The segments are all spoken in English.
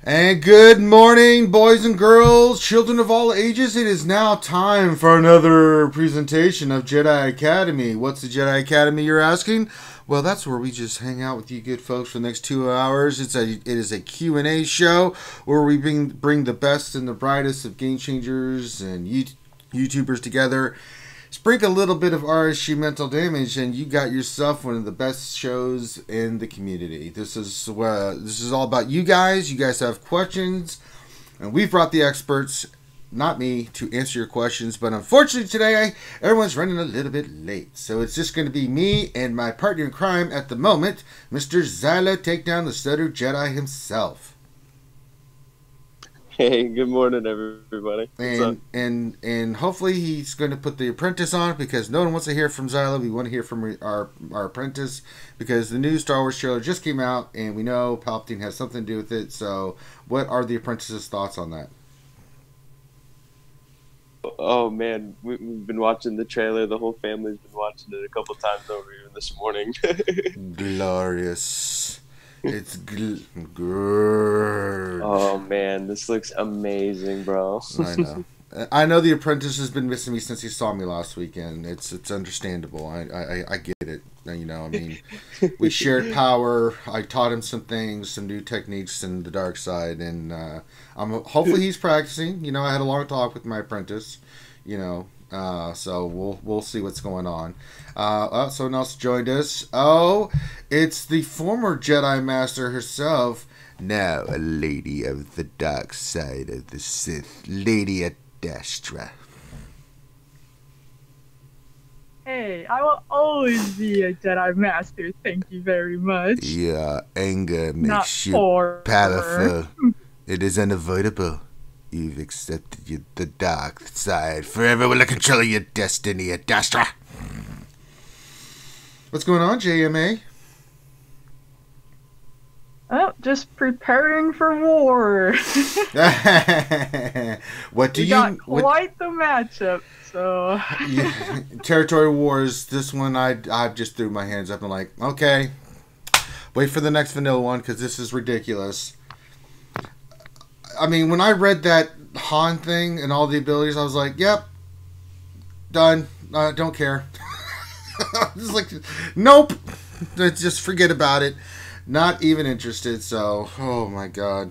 And good morning, boys and girls, children of all ages. It is now time for another presentation of Jedi Academy. What's the Jedi Academy, you're asking? Well, that's where we just hang out with you good folks for the next 2 hours. It is a Q&A show where we bring the best and the brightest of game changers and YouTubers together. Sprinkle a little bit of RSG mental damage, and you got yourself one of the best shows in the community. This is all about you guys. You guys have questions, and we've brought the experts, not me, to answer your questions. But unfortunately today, everyone's running a little bit late, so it's just going to be me and my partner in crime at the moment, Mr. Zyla, take down the Stutter Jedi himself. Hey, good morning, everybody. And hopefully he's going to put the apprentice on, because no one wants to hear from Zyla. We want to hear from our apprentice, because the new Star Wars trailer just came out, and we know Palpatine has something to do with it. So, what are the apprentice's thoughts on that? Oh man, we've been watching the trailer. The whole family's been watching it a couple times over even this morning. Glorious. It's good. Oh man, this looks amazing, bro. I know the apprentice has been missing me since he saw me last weekend. It's understandable. I get it. You know, I mean, we shared power. I taught him some things, some new techniques in the dark side, and hopefully he's practicing. You know, I had a long talk with my apprentice. You know. So we'll see what's going on. Someone else joined us. Oh, it's the former Jedi Master herself, now a lady of the dark side of the Sith, Lady Adastra. Hey, I will always be a Jedi Master, thank you very much. Your anger makes Not you powerful. It is unavoidable. You've accepted the dark side. Forever will I control your destiny, Adastra. What's going on, JMA? Oh, just preparing for war. What do we you... got quite the matchup, so... Yeah, Territory Wars, this one I just threw my hands up and like, okay, wait for the next vanilla one, because this is ridiculous. I mean, when I read that Han thing and all the abilities, I was like, yep, done. Don't care. Just like, nope. Just forget about it. Not even interested. So, oh my god.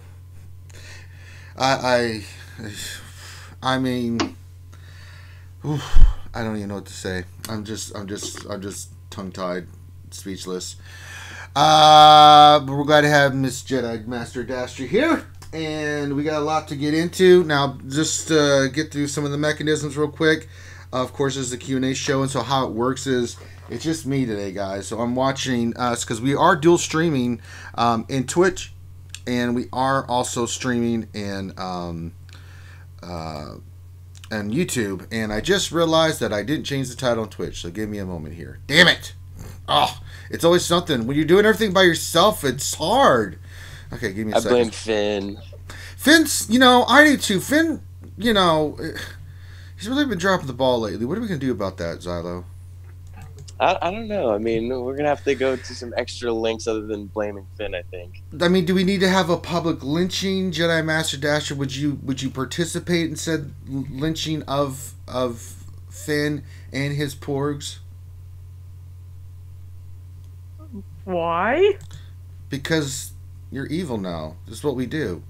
I mean, I don't even know what to say. I'm just tongue-tied, speechless. But we're glad to have Miss Jedi Master Adastra here. And we got a lot to get into. Now, just get through some of the mechanisms real quick. Of course, there's the Q&A show, and so how it works is, it's just me today, guys. So I'm watching us, because we are dual streaming in Twitch, and we are also streaming in YouTube. And I just realized that I didn't change the title on Twitch, so give me a moment here. Damn it! Oh, it's always something. When you're doing everything by yourself, it's hard. Okay, give me a second. I blame Finn. Finn's, you know, I do too. Finn, you know, he's really been dropping the ball lately. What are we going to do about that, Zylo? I don't know. I mean, we're going to have to go to some extra links other than blaming Finn, I think. I mean, do we need to have a public lynching? Jedi Master Dasher, would you participate in said lynching of Finn and his porgs? Why? Because... you're evil now. This is what we do.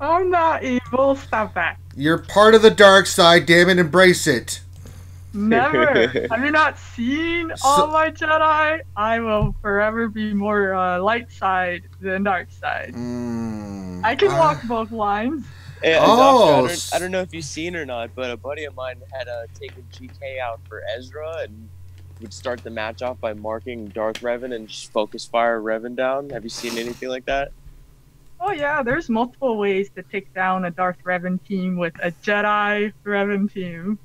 I'm not evil. Stop that. You're part of the dark side. Damn it, embrace it. Never. Have you not seen all my Jedi? I will forever be more light side than dark side. I can walk both lines. Hey, Adastra, I don't know if you've seen or not, but a buddy of mine had taken GK out for Ezra and would start the match off by marking Darth Revan and just focus fire Revan down. Have you seen anything like that? Oh yeah, there's multiple ways to take down a Darth Revan team with a Jedi Revan team.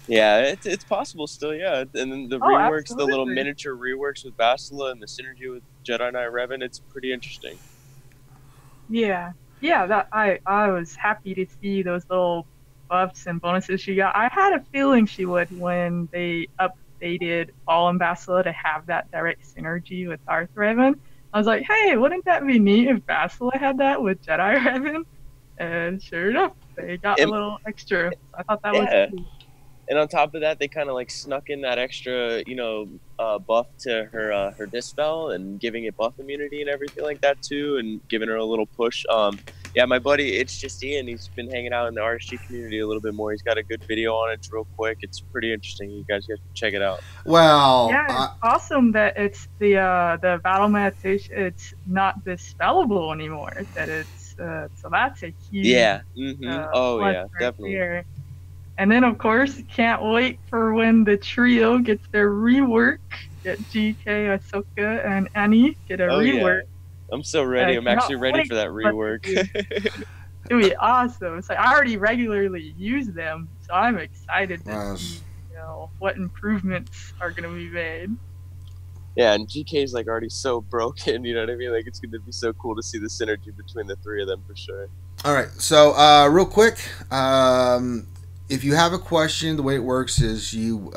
Yeah, it's possible still, yeah. And then the reworks, absolutely. the little miniature reworks with Bastila and the synergy with Jedi Knight Revan, it's pretty interesting. Yeah, that I was happy to see those little buffs and bonuses she got. I had a feeling she would when they updated Fallen Bastila to have that direct synergy with Darth Revan. I was like, hey, wouldn't that be neat if Bastila had that with Jedi Revan? And sure enough, they got a little extra. So I thought that was cool. And on top of that, they kind of like snuck in that extra, buff to her dispel and giving it buff immunity and everything like that too, and giving her a little push. Yeah, my buddy, it's just Ian. He's been hanging out in the RSG community a little bit more. He's got a good video on it. It's real quick. It's pretty interesting. You guys can check it out. Well, yeah, it's awesome that it's the battle meditation. It's not dispellable anymore. That it's so that's a huge definitely. Here. And then of course, can't wait for when the trio gets their rework. Get GK, Ahsoka, and Annie get a rework. Yeah. I'm so ready. I'm actually ready for that rework. It'd be awesome. So I already regularly use them, so I'm excited to see, what improvements are going to be made. Yeah, and GK is like already so broken. You know what I mean? Like it's going to be so cool to see the synergy between the three of them for sure. All right. So real quick, if you have a question, the way it works is you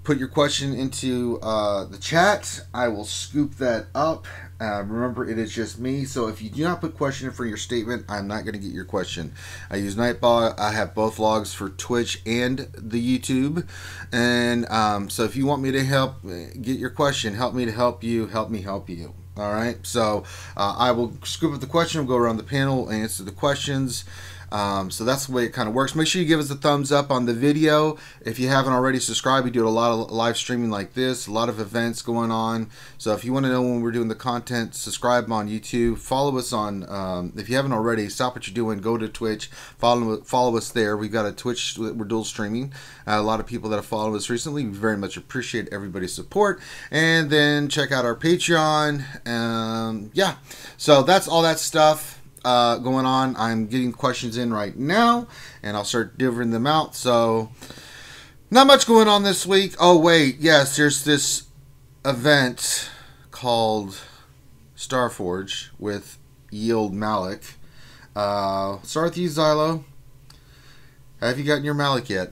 put your question into the chat. I will scoop that up. Remember, it is just me, so if you do not put question in for your statement, I'm not going to get your question. I use Nightball. I have both logs for Twitch and the YouTube, and so if you want me to help get your question, help me to help you, help me help you. All right, so I will scoop up the question, we'll go around the panel and answer the questions. So that's the way it kind of works. Make sure you give us a thumbs up on the video. If you haven't already subscribed, we do a lot of live streaming like this, a lot of events going on. So if you want to know when we're doing the content, subscribe on YouTube. Follow us on, if you haven't already, stop what you're doing, go to Twitch, follow us there. We've got a Twitch, we're dual streaming. A lot of people that have followed us recently, we very much appreciate everybody's support. And then check out our Patreon. Yeah, so that's all that stuff going on. I'm getting questions in right now, and I'll start divvying them out. So, not much going on this week. Oh, wait. Yes, there's this event called Starforge with Yield Malak. Start with you, Xylo. Have you gotten your Malak yet?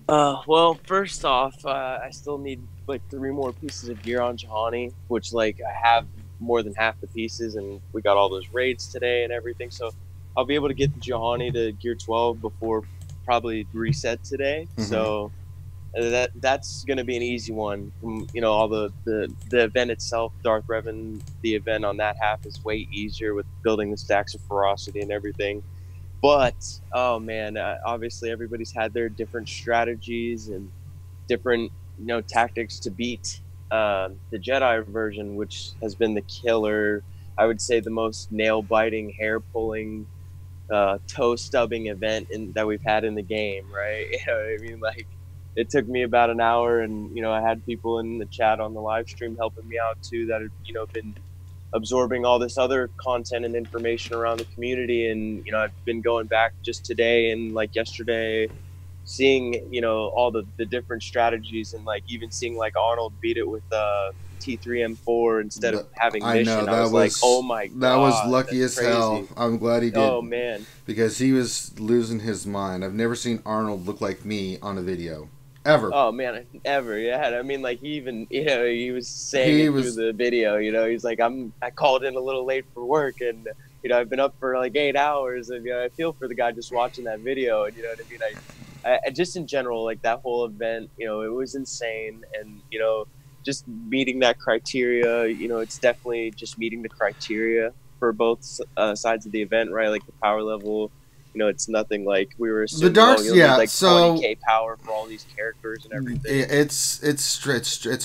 Well, first off, I still need like 3 more pieces of gear on Juhani, which like I have more than half the pieces, and we got all those raids today and everything, so I'll be able to get the Juhani to gear 12 before probably reset today. So that's gonna be an easy one. All the event itself, Darth Revan, the event on that half is way easier with building the stacks of ferocity and everything. But oh man, obviously everybody's had their different strategies and different tactics to beat the Jedi version, which has been the killer. I would say the most nail-biting, hair-pulling, toe-stubbing event that we've had in the game, right? You know what I mean? Like, it took me about an hour, and I had people in the chat on the live stream helping me out too that had been absorbing all this other content and information around the community. And I've been going back just today and like yesterday, seeing all the different strategies, and like even seeing like Arnold beat it with T3M4 instead of having mission. I was like, oh my god, that was lucky as hell. I'm glad he did. Oh man, because he was losing his mind. I've never seen Arnold look like me on a video ever. Oh man, ever. Yeah, I mean, like he even he was saying through the video. He's like, I called in a little late for work, and I've been up for like 8 hours, and I feel for the guy just watching that video. And you know what I mean? I just in general, like that whole event, it was insane. And just meeting that criteria, it's definitely just meeting the criteria for both sides of the event, right? Like the power level, it's nothing like we were assuming. The darks, yeah, like so 20k power for all these characters and everything. It's a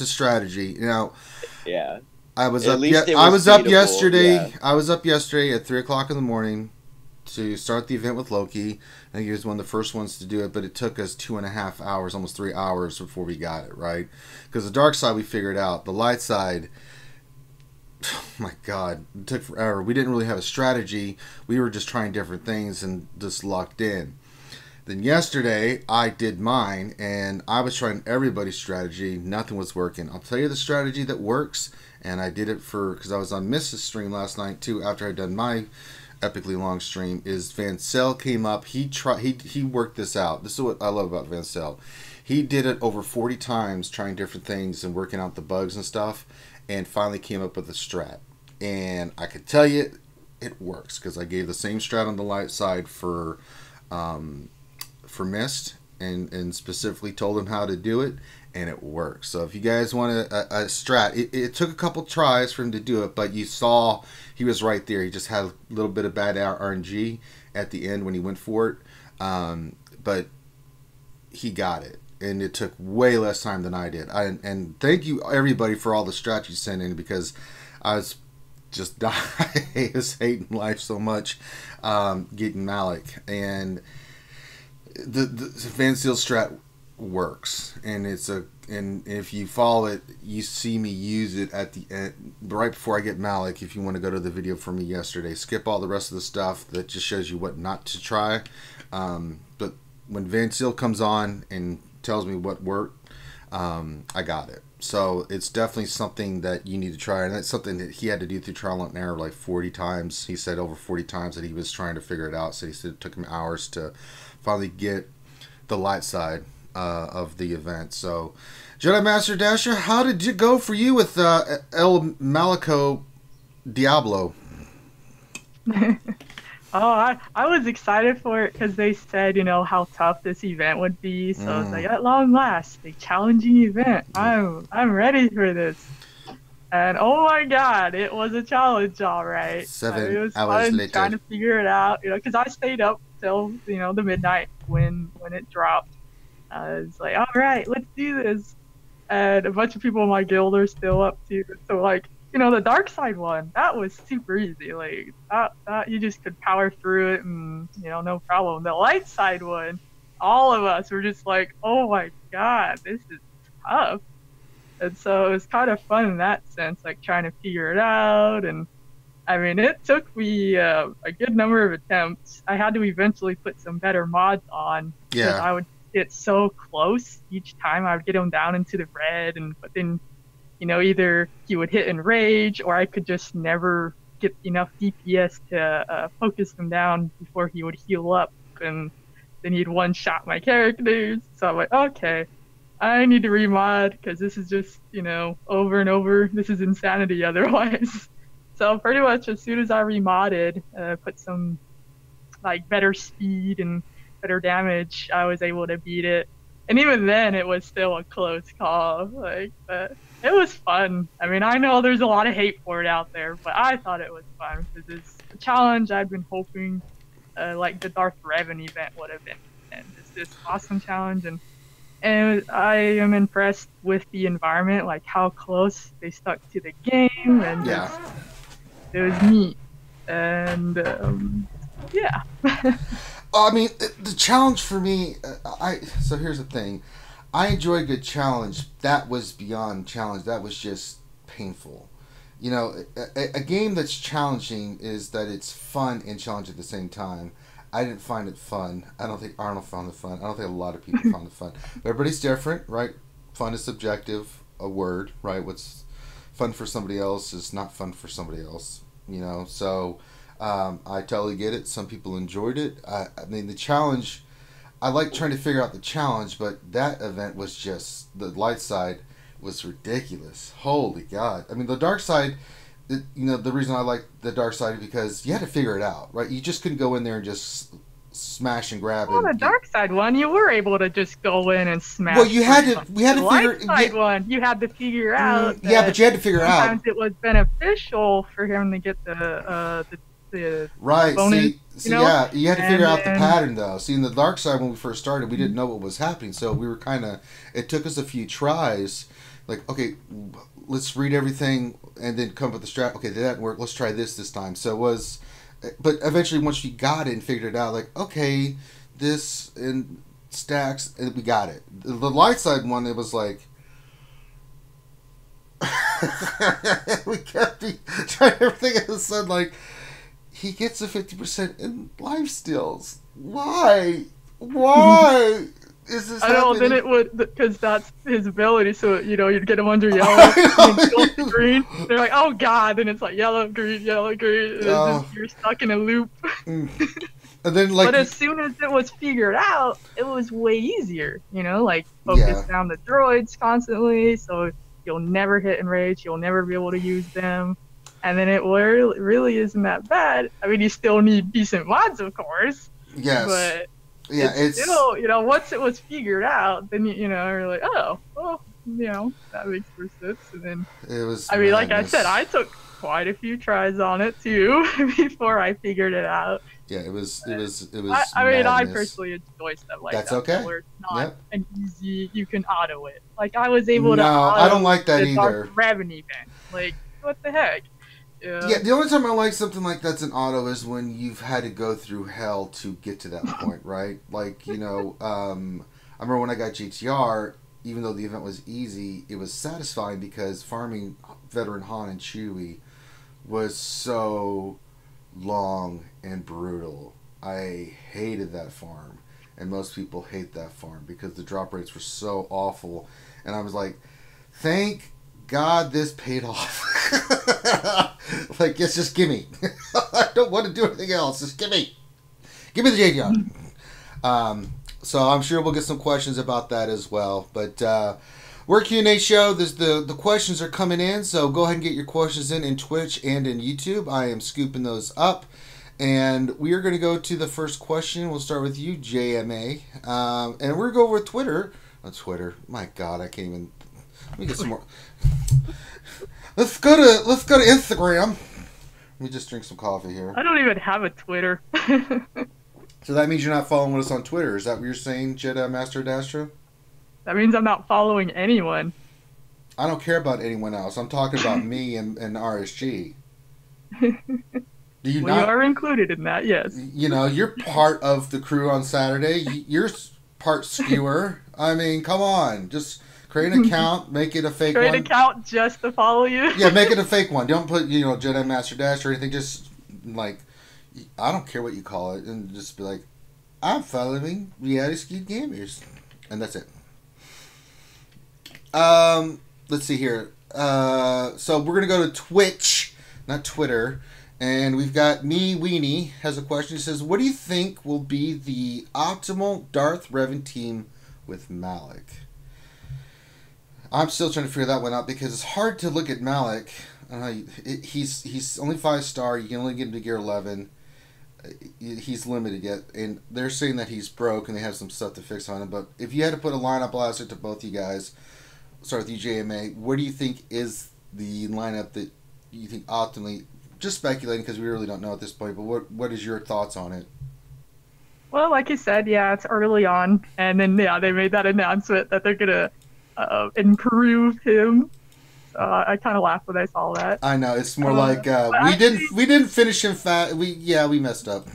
strategy, Yeah. I was up yesterday. Yeah. I was up yesterday at 3 o'clock in the morning to start the event with Loki. I think he was one of the first ones to do it, but it took us 2.5 hours, almost 3 hours before we got it, right? Because the dark side we figured out. The light side, oh my god, it took forever. We didn't really have a strategy. We were just trying different things and just locked in. Then yesterday, I did mine, and I was trying everybody's strategy. Nothing was working. I'll tell you the strategy that works, and I did it because I was on Mrs. stream last night too, after I'd done my epically long stream. Is Vancell came up, he worked this out. This is what I love about Vancell. He did it over 40 times, trying different things and working out the bugs and stuff, and finally came up with a strat. And I could tell you it works because I gave the same strat on the light side for Mist, and specifically told him how to do it, and it works. So if you guys want a strat, it took a couple tries for him to do it, but you saw he was right there. He just had a little bit of bad RNG at the end when he went for it, but he got it, and it took way less time than I did. And thank you everybody for all the strats you sent in, because I was just dying. I was hating life so much getting Malak, and the Van Seal strat works, and and if you follow it, you see me use it at the end right before I get Malak. If you want to go to the video for me yesterday, skip all the rest of the stuff that just shows you what not to try, but when Van Seal comes on and tells me what worked, I got it. So it's definitely something that you need to try, and that's something that he had to do through trial and error like 40 times. He said over 40 times that he was trying to figure it out. So he said it took him hours to finally get the light side of the event. So Jedi Master Dasher, how did it go for you with El Malaco Diablo? Oh, I was excited for it because they said, how tough this event would be. So I was like, at long last, a challenging event. I'm ready for this. And oh my God, it was a challenge, all right. 7 it was hours fun later, trying to figure it out, because I stayed up till the midnight when it dropped. I was like, all right, let's do this. And a bunch of people in my guild are still up too. So like, the dark side one, that was super easy. Like that you just could power through it and no problem. The light side one, all of us were just like, oh my God, this is tough. And so it was kind of fun in that sense, like trying to figure it out. And I mean, it took me a good number of attempts. I had to eventually put some better mods on because I would get so close each time. I would get him down into the red, but then either he would hit in rage, or I could just never get enough DPS to focus him down before he would heal up, and then he'd one-shot my characters. So I'm like, okay, I need to remod, because this is just, over and over. This is insanity otherwise. So pretty much as soon as I remodded, put some like better speed and better damage, I was able to beat it. And even then, it was still a close call. But it was fun. I mean, I know there's a lot of hate for it out there, but I thought it was fun because it's a challenge I'd been hoping, like the Darth Revan event would have been. And it's this awesome challenge, and I am impressed with the environment, like how close they stuck to the game, and it was neat. And yeah. I mean, the challenge for me, so here's the thing. I enjoy a good challenge. That was beyond challenge. That was just painful. A game that's challenging is that it's fun and challenging at the same time. I didn't find it fun. I don't think Arnold found it fun. I don't think a lot of people found it fun. But everybody's different, right? Fun is subjective, a word, right? What's fun for somebody else is not fun for somebody else, So I totally get it. Some people enjoyed it. I mean, the challenge, I like trying to figure out the challenge, but that event was just, the light side was ridiculous. Holy God. I mean, the dark side, the reason I like the dark side is because you had to figure it out, right? You just couldn't go in there and just smash and grab it. Well, the dark side one, you were able to just go in and smash. Well, we had to figure. The light side one, you had to figure out. Yeah, but you had to figure out. Sometimes it was beneficial for him to get the right. bonus, see, yeah, you had to figure out the pattern though. See, in the dark side when we first started, we didn't know what was happening, so we were it took us a few tries. Like, okay, let's read everything and then come up with the strat. Okay, that didn't work. Let's try this time. So it was, but eventually once you got it and figured it out, like, okay, this and stacks, and we got it. The light side one, it was like, we kept trying everything and said like, he gets a 50% in life steals. Why is this happening? I know, then it would, because that's his ability, so, you'd get him under yellow, and green. They're like, oh God, and it's like yellow, green, yellow, green. You're stuck in a loop. And then, like, but as soon as it was figured out, it was way easier, focus down the droids constantly, so you'll never hit enrage, you'll never be able to use them. And then it really isn't that bad. I mean, you still need decent mods, of course. Yes. But yeah, it's still, you know, once it was figured out, then you know, you're like, oh, well, you know, that makes more sense. And then it was. I mean, like I said, I took quite a few tries on it too before I figured it out. Yeah, it was. I madness. mean, I personally enjoy stuff like That's that. okay. Where it's not an easy, you can auto it. Like I was able to. No, auto I don't like that the either. Darth Revan event. Like, what the heck? Yeah, the only time I like something like that's an auto is when you've had to go through hell to get to that point, right? Like, you know, I remember when I got GTR, even though the event was easy, it was satisfying because farming veteran Han and Chewie was so long and brutal. I hated that farm, and most people hate that farm because the drop rates were so awful, and I was like, thank God this paid off. Like, it's just gimme. I don't want to do anything else. Just gimme the JDR. So I'm sure we'll get some questions about that as well. But we're a Q&A show. The questions are coming in, so go ahead and get your questions in Twitch and in YouTube. I am scooping those up. And we are going to go to the first question. We'll start with you, JMA. And we're going to go over Twitter. Twitter. My God, I can't even... Let me get some more... Let's go to Instagram. Let me just drink some coffee here. I don't even have a Twitter. So that means you're not following us on Twitter. Is that what you're saying, Jedi Master Dastra? That means I'm not following anyone. I don't care about anyone else. I'm talking about me and RSG. Do you We are included in that, yes. You know, you're part of the crew on Saturday. You're part skewer. I mean, come on. Just create an account, make it a fake one. Create an account just to follow you? Yeah, make it a fake one. Don't put, you know, Jedi Master Dash or anything. Just, like, I don't care what you call it. And just be like, I'm following Reality Skewed Gamers. And that's it. Let's see here. So we're going to go to Twitch, not Twitter. And we've got Me Weenie has a question. He says, what do you think will be the optimal Darth Revan team with Malak? I'm still trying to figure that one out because it's hard to look at Malak. He's only 5-star. You can only get him to gear 11. He's limited yet. And they're saying that he's broke and they have some stuff to fix on him. But if you had to put a lineup blaster to both you guys, start with you, JMA, what do you think is the lineup that you think optimally... Just speculating because we really don't know at this point, but what is your thoughts on it? Well, like you said, yeah, it's early on, and then yeah, they made that announcement that they're gonna improve him. So I kind of laughed when I saw that. I know it's more like we didn't finish him fat. We messed up.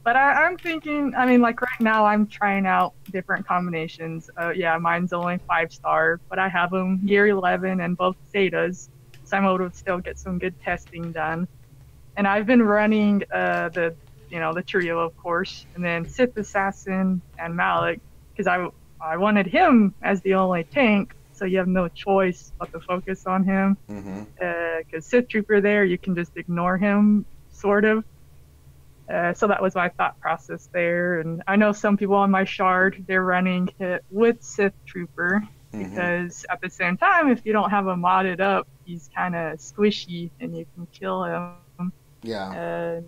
But I'm thinking, I mean, like right now I'm trying out different combinations. Yeah, mine's only 5-star, but I have them gear 11 and both Zetas. So I'm able to still get some good testing done. And I've been running the trio, of course, and then Sith Assassin and Malak, because I wanted him as the only tank, so you have no choice but to focus on him. Because Sith Trooper there, you can just ignore him, sort of. So that was my thought process there. And I know some people on my shard, they're running it with Sith Trooper, because at the same time, if you don't have him modded up, he's kind of squishy and you can kill him. Yeah.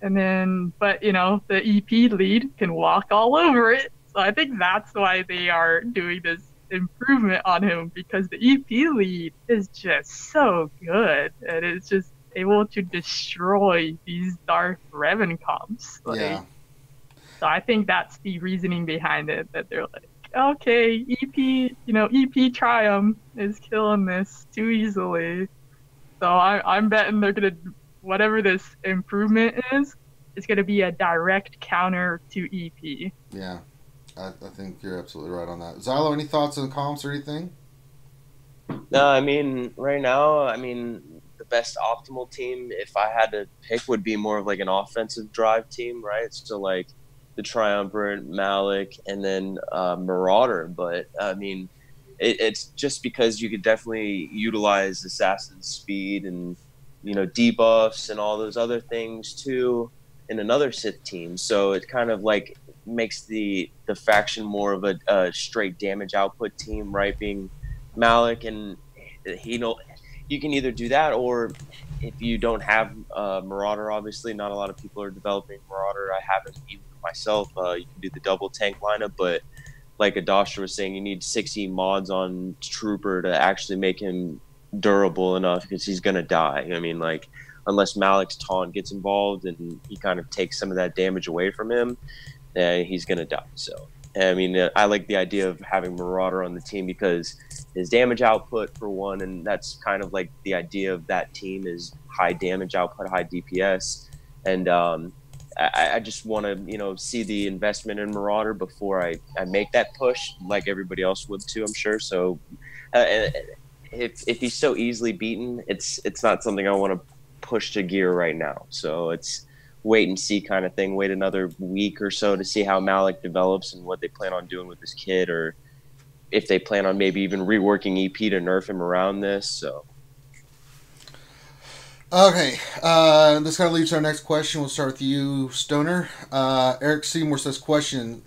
And then, but you know, the EP lead can walk all over it. So I think that's why they are doing this improvement on him, because the EP lead is just so good and it's just able to destroy these Darth Revan comps. Yeah. So I think that's the reasoning behind it, that they're like, okay, EP Triumph is killing this too easily. So I'm betting they're gonna, whatever this improvement is, it's gonna be a direct counter to EP. Yeah, I think you're absolutely right on that. Xylo, any thoughts on comps or anything? No, I mean, right now, the best optimal team, if I had to pick, would be more of like an offensive drive team, right? So like the Triumvirate, Malak, and then Marauder. But I mean, it's just because you could definitely utilize Assassin's speed and, you know, debuffs and all those other things too in another Sith team. So it's kind of like makes the faction more of a straight damage output team, right? Being Malak, and you can either do that, or if you don't have Marauder, obviously not a lot of people are developing Marauder. I haven't even myself. You can do the double tank lineup, but like Adastra was saying, you need 60 mods on Trooper to actually make him durable enough, because he's gonna die. I mean, like, unless Malak's taunt gets involved and he kind of takes some of that damage away from him, he's gonna die. So I mean, I like the idea of having Marauder on the team because his damage output, for one, and that's kind of like the idea of that team, is high damage output, high DPS, and I just want to, see the investment in Marauder before I make that push, like everybody else would too, I'm sure. So if he's so easily beaten, it's not something I want to push to gear right now. So it's wait and see kind of thing. Wait another week or so to see how Malak develops and what they plan on doing with this kid, or if they plan on maybe even reworking EP to nerf him around this. So. Okay, this kind of leads to our next question. We'll start with you, Stoner. Eric Seymour says, question.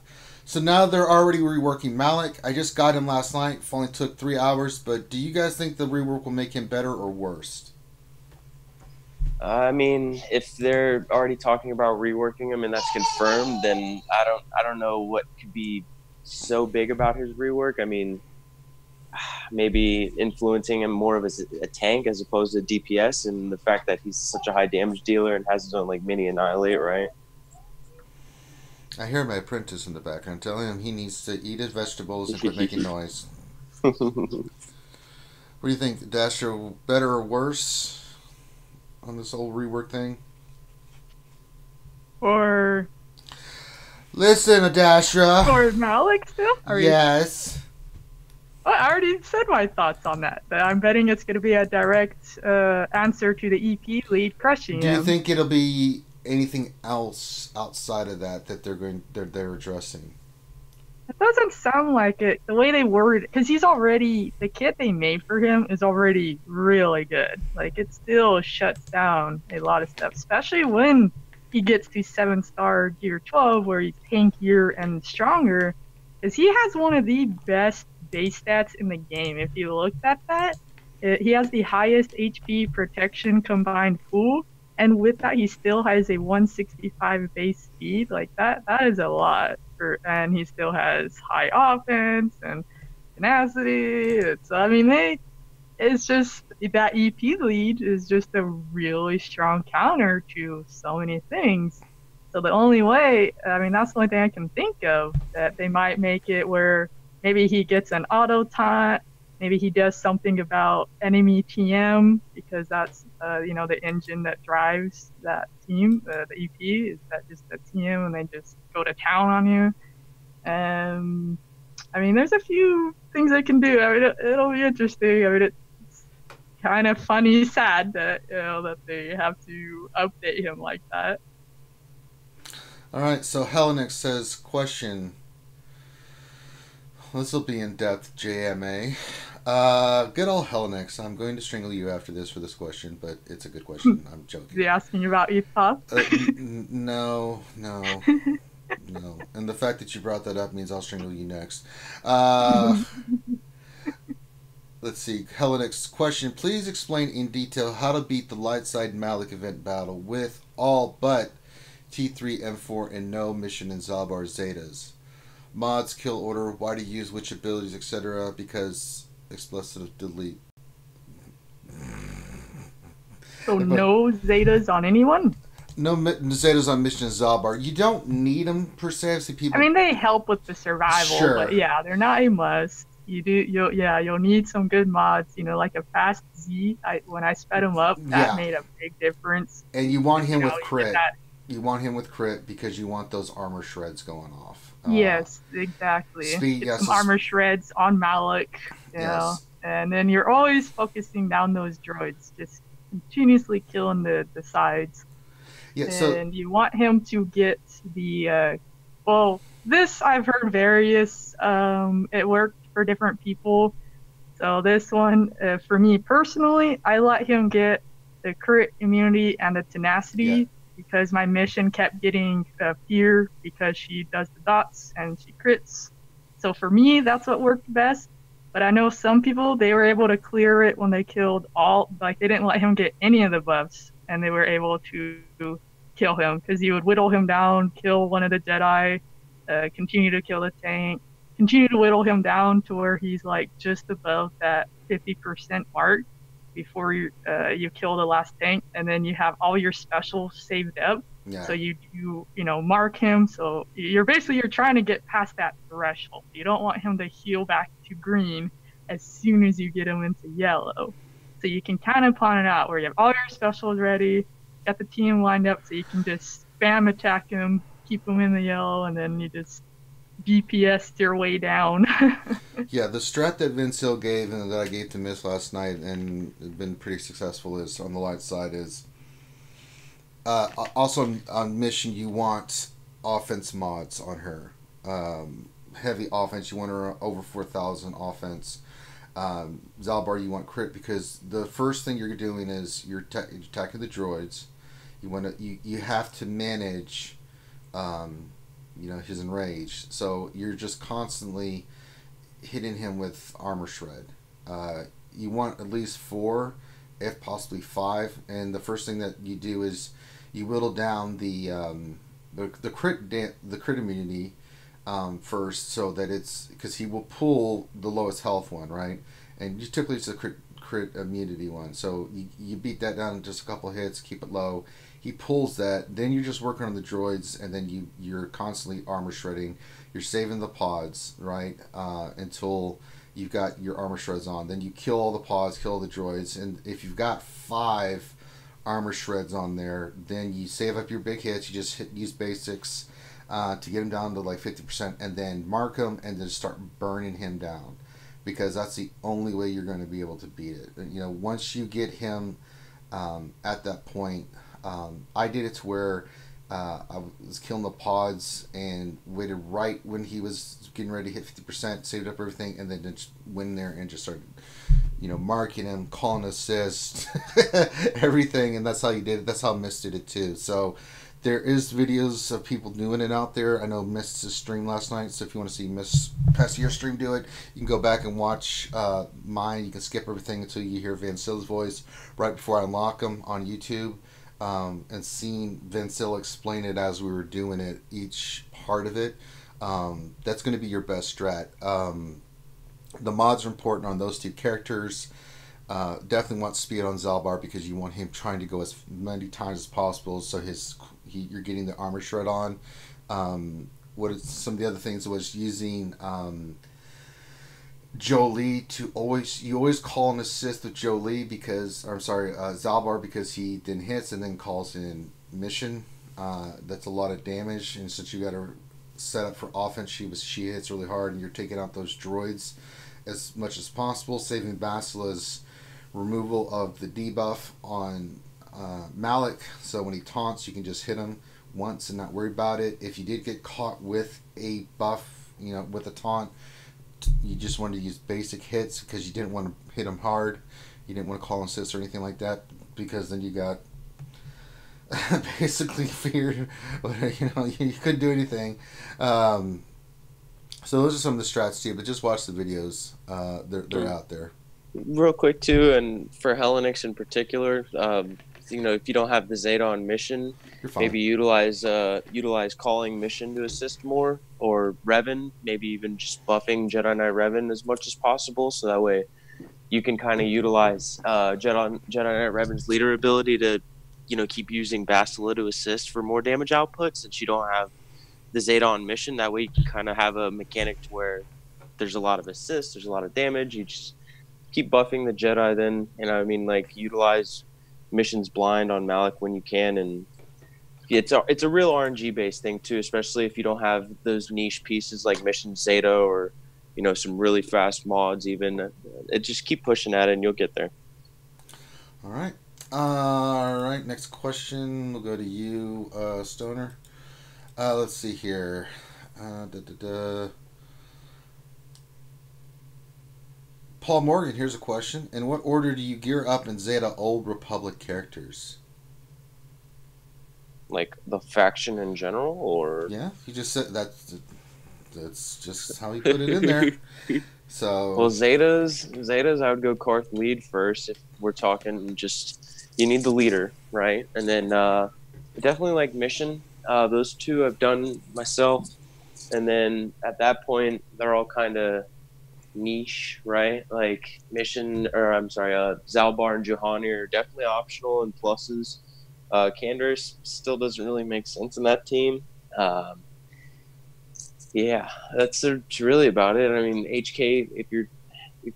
So now they're already reworking Malak. I just got him last night. Only took 3 hours, but do you guys think the rework will make him better or worse? I mean, if they're already talking about reworking him and that's confirmed, then I don't know what could be so big about his rework. I mean, maybe influencing him more of as a tank as opposed to DPS, and the fact that he's such a high damage dealer and has his own like mini annihilate, right? I hear my apprentice in the background telling him he needs to eat his vegetables and quit making noise. What do you think, Dasher? Better or worse on this whole rework thing? Or listen, Adastra. Or Malak still? Yes. Well, I already said my thoughts on that. I'm betting it's going to be a direct answer to the EP lead crushing Do him. you think it'll be anything else outside of that they're addressing? It doesn't sound like it. The way they word it, because the kit they made for him is already really good. Like, it still shuts down a lot of stuff, especially when he gets to 7-star gear 12, where he's tankier and stronger, because he has one of the best base stats in the game. If you looked at that, he has the highest HP protection combined pool, and with that he still has a 165 base speed. Like, that is a lot. And he still has high offense and tenacity. It's just that EP lead is just a really strong counter to so many things. So the only way, that's the only thing I can think of, that they might make it where maybe he gets an auto taunt, maybe he does something about enemy TM, because that's the engine that drives that team. The EP is that just the TM, and they just go to town on you. There's a few things they can do. It'll be interesting. It's kind of funny, sad that that they have to update him like that. All right, so Helenex says, question. This will be in depth, JMA. Good old Helenex. I'm going to strangle you after this for this question, but it's a good question. I'm joking. Is he asking you about EPUB? No. And the fact that you brought that up means I'll strangle you next. Let's see. Helenex question. Please explain in detail how to beat the light side Malak event battle with all but T3, M4, and no mission in Zabar Zetas. Mods, kill order, why to use which abilities, etc. Because explicit delete. So no Zetas on anyone? No Zetas on mission in Zabar. You don't need them per se. I see people. They help with the survival, sure. But yeah, they're not a must. You'll need some good mods. Like a fast Z. When I sped him up, that made a big difference. And you want him with crit. You want him with crit because you want those armor shreds going off. Yes, exactly. Speed, Get some armor shreds on Malak, and then you're always focusing down those droids, just continuously killing the sides. Yeah, and you want him to get the this I've heard various. It worked for different people. So this one, for me personally, I let him get the crit immunity and the tenacity. because my mission kept getting fear because she does the dots and she crits. So for me, that's what worked best. But I know some people, they were able to clear it when they killed all, like they didn't let him get any of the buffs, and they were able to kill him because you would whittle him down, kill one of the Jedi, continue to kill the tank, continue to whittle him down to where he's like just above that 50% mark before you kill the last tank, and then you have all your specials saved up. Yeah. So you mark him. So you're trying to get past that threshold. You don't want him to heal back to green as soon as you get him into yellow. So you can kind of plan it out where you have all your specials ready, got the team lined up, so you can just spam attack him, keep him in the yellow, and then you just DPS your way down. Yeah, the strat that Vince Hill gave and that I gave to Miss last night and been pretty successful is on the light side is also on mission you want offense mods on her. Heavy offense, you want her over 4,000 offense. Zalbar, you want crit because the first thing you're doing is you're attacking the droids. You have to manage his enrage. So you're just constantly hitting him with armor shred. You want at least 4, if possibly 5. And the first thing that you do is you whittle down the crit immunity first, so that it's because he will pull the lowest health one, right? And typically it's a crit immunity one. So you beat that down in just a couple hits, keep it low. He pulls that, then you're just working on the droids, and then you're constantly armor shredding. You're saving the pods, right, until you've got your armor shreds on. Then you kill all the pods, kill all the droids, and if you've got 5 armor shreds on there, then you save up your big hits. You just use basics to get him down to like 50%, and then mark him, and then start burning him down, because that's the only way you're going to be able to beat it. Once you get him at that point. I did it to where I was killing the pods and waited right when he was getting ready to hit 50%, saved up everything, and then just went in there and just started, marking him, calling assist, everything, and that's how you did it. That's how Mist did it too. So there is videos of people doing it out there. I know Mist's stream last night, so if you want to see Mist past your stream do it, you can go back and watch mine. You can skip everything until you hear Van Sill's voice right before I unlock him on YouTube. And seeing Vincil explain it as we were doing it, each part of it, that's going to be your best strat. The mods are important on those 2 characters. Definitely want speed on Zalbar because you want him trying to go as many times as possible, so you're getting the armor shred on. Some of the other things was using Jolie to always call an assist with Jolie Zalbar, because he then hits and then calls in mission. That's a lot of damage, and since you got to set up for offense, she hits really hard, and you're taking out those droids as much as possible, saving Basila's removal of the debuff on Malak, so when he taunts you can just hit him once and not worry about it. If you did get caught with a buff, with a taunt, you just wanted to use basic hits because you didn't want to hit him hard. You didn't want to call assist or anything like that, because then you got basically feared. You couldn't do anything. So those are some of the strats too, but just watch the videos. They're out there. Real quick too, and for Hellenix in particular, if you don't have the Zeta on mission, maybe utilize calling mission to assist more, or Revan, maybe even just buffing Jedi Knight Revan as much as possible, so that way you can kind of utilize Jedi Knight Revan's leader ability to keep using Bastila to assist for more damage output, since you don't have the Zeta on mission. That way you can kind of have a mechanic to where there's a lot of assists, there's a lot of damage, you just keep buffing the Jedi then, and utilize missions blind on Malak when you can, and it's a real RNG based thing too, especially if you don't have those niche pieces like Mission Zeta or some really fast mods. Even just keep pushing at it and you'll get there. All right, next question, we'll go to you, Stoner. Let's see here. Paul Morgan, here's a question. In what order do you gear up in Zeta Old Republic characters? like the faction in general, or yeah, he just said that's just how he put it in there. So well, Zetas, I would go Karth lead first if we're talking just you need the leader, right? And then definitely like mission. Those two I've done myself, and then at that point they're all kind of niche, right? Like mission, or I'm sorry, Zalbar and Juhani are definitely optional and pluses. Candace still doesn't really make sense in that team. Yeah, that's really about it. I mean, HK, if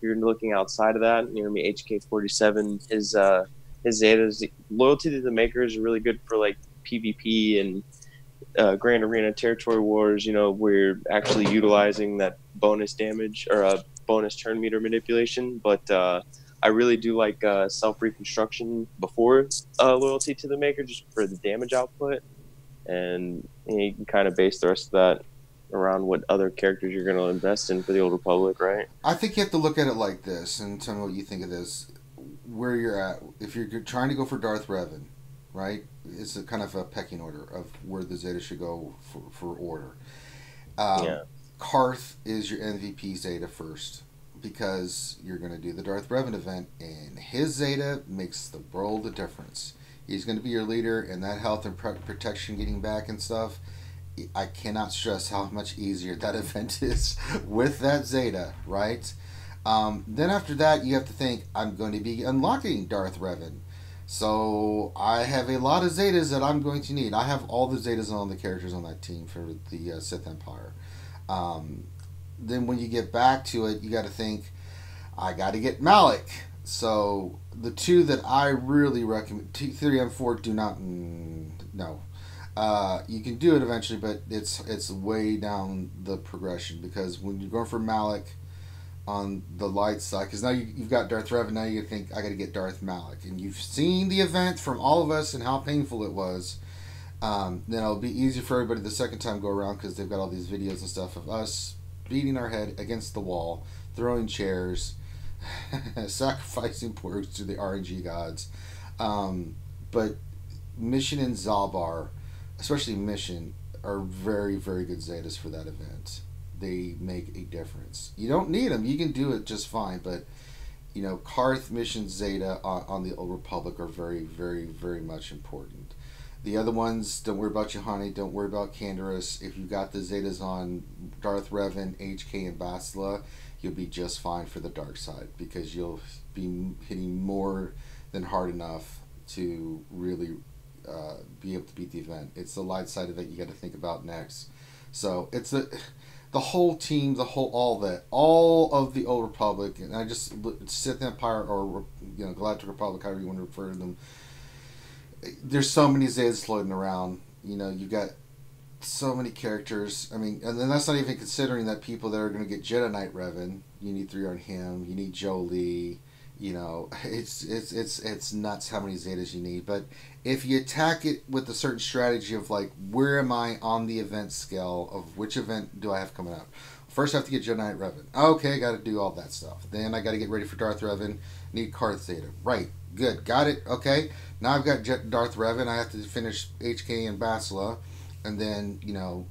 you're looking outside of that, you know, I mean, HK-47, his Zetas, loyalty to the Maker is really good for like PvP and Grand Arena Territory Wars. You know, we're actually utilizing that bonus damage or bonus turn meter manipulation, but I really do like self-reconstruction before loyalty to the Maker, just for the damage output, and you can kind of base the rest of that around what other characters you're going to invest in for the Old Republic, right? I think you have to look at it like this, and tell me what you think of this. Where you're at, if you're trying to go for Darth Revan, right? It's a kind of a pecking order of where the Zeta should go for order. Karth is your MVP Zeta first, because you're going to do the Darth Revan event, and his Zeta makes the world of difference. He's going to be your leader, and that health and protection getting back and stuff, I cannot stress how much easier that event is with that Zeta, right? Then after that, you have to think, I'm going to be unlocking Darth Revan. So I have a lot of Zetas that I'm going to need. I have all the Zetas on the characters on that team for the Sith Empire. Then when you get back to it, you got to think, I got to get Malak. So the two that I really recommend, T3 and 4, do not, no. You can do it eventually, but it's way down the progression, because when you're going for Malak on the light side, because now you've got Darth Revan, now you think, I got to get Darth Malak, and you've seen the event from all of us and how painful it was. Then it'll be easier for everybody the second time go around, because they've got all these videos and stuff of us beating our head against the wall, throwing chairs, sacrificing porks to the RNG gods. But Mission and Zalbar, especially Mission, are very, very good Zetas for that event. They make a difference. You don't need them. You can do it just fine. But, you know, Karth, Mission, Zeta on the Old Republic are very, very, very much important. The other ones, don't worry about Juhani. Don't worry about Candace. If you got the Zetas on Darth Revan, HK, and Bastila, you'll be just fine for the dark side, because you'll be hitting more than hard enough to really be able to beat the event. It's the light side of it you got to think about next. So it's the whole team, all of the Old Republic, and I just Sith Empire, or you know, Galactic Republic, however you want to refer to them. There's so many Zetas floating around. You know, you got so many characters. I mean, and then that's not even considering that people that are going to get Jedi Knight Revan. You need 3 on him. You need Jolie. You know, it's nuts how many Zetas you need. But if you attack it with a certain strategy of like, where am I on the event scale of which event do I have coming up? First I have to get Jedi Knight Revan. Okay, got to do all that stuff. Then I got to get ready for Darth Revan. Need Karth Zeta. Right, good, got it. Okay, now I've got Darth Revan. I have to finish HK and Bastila. And then, you know,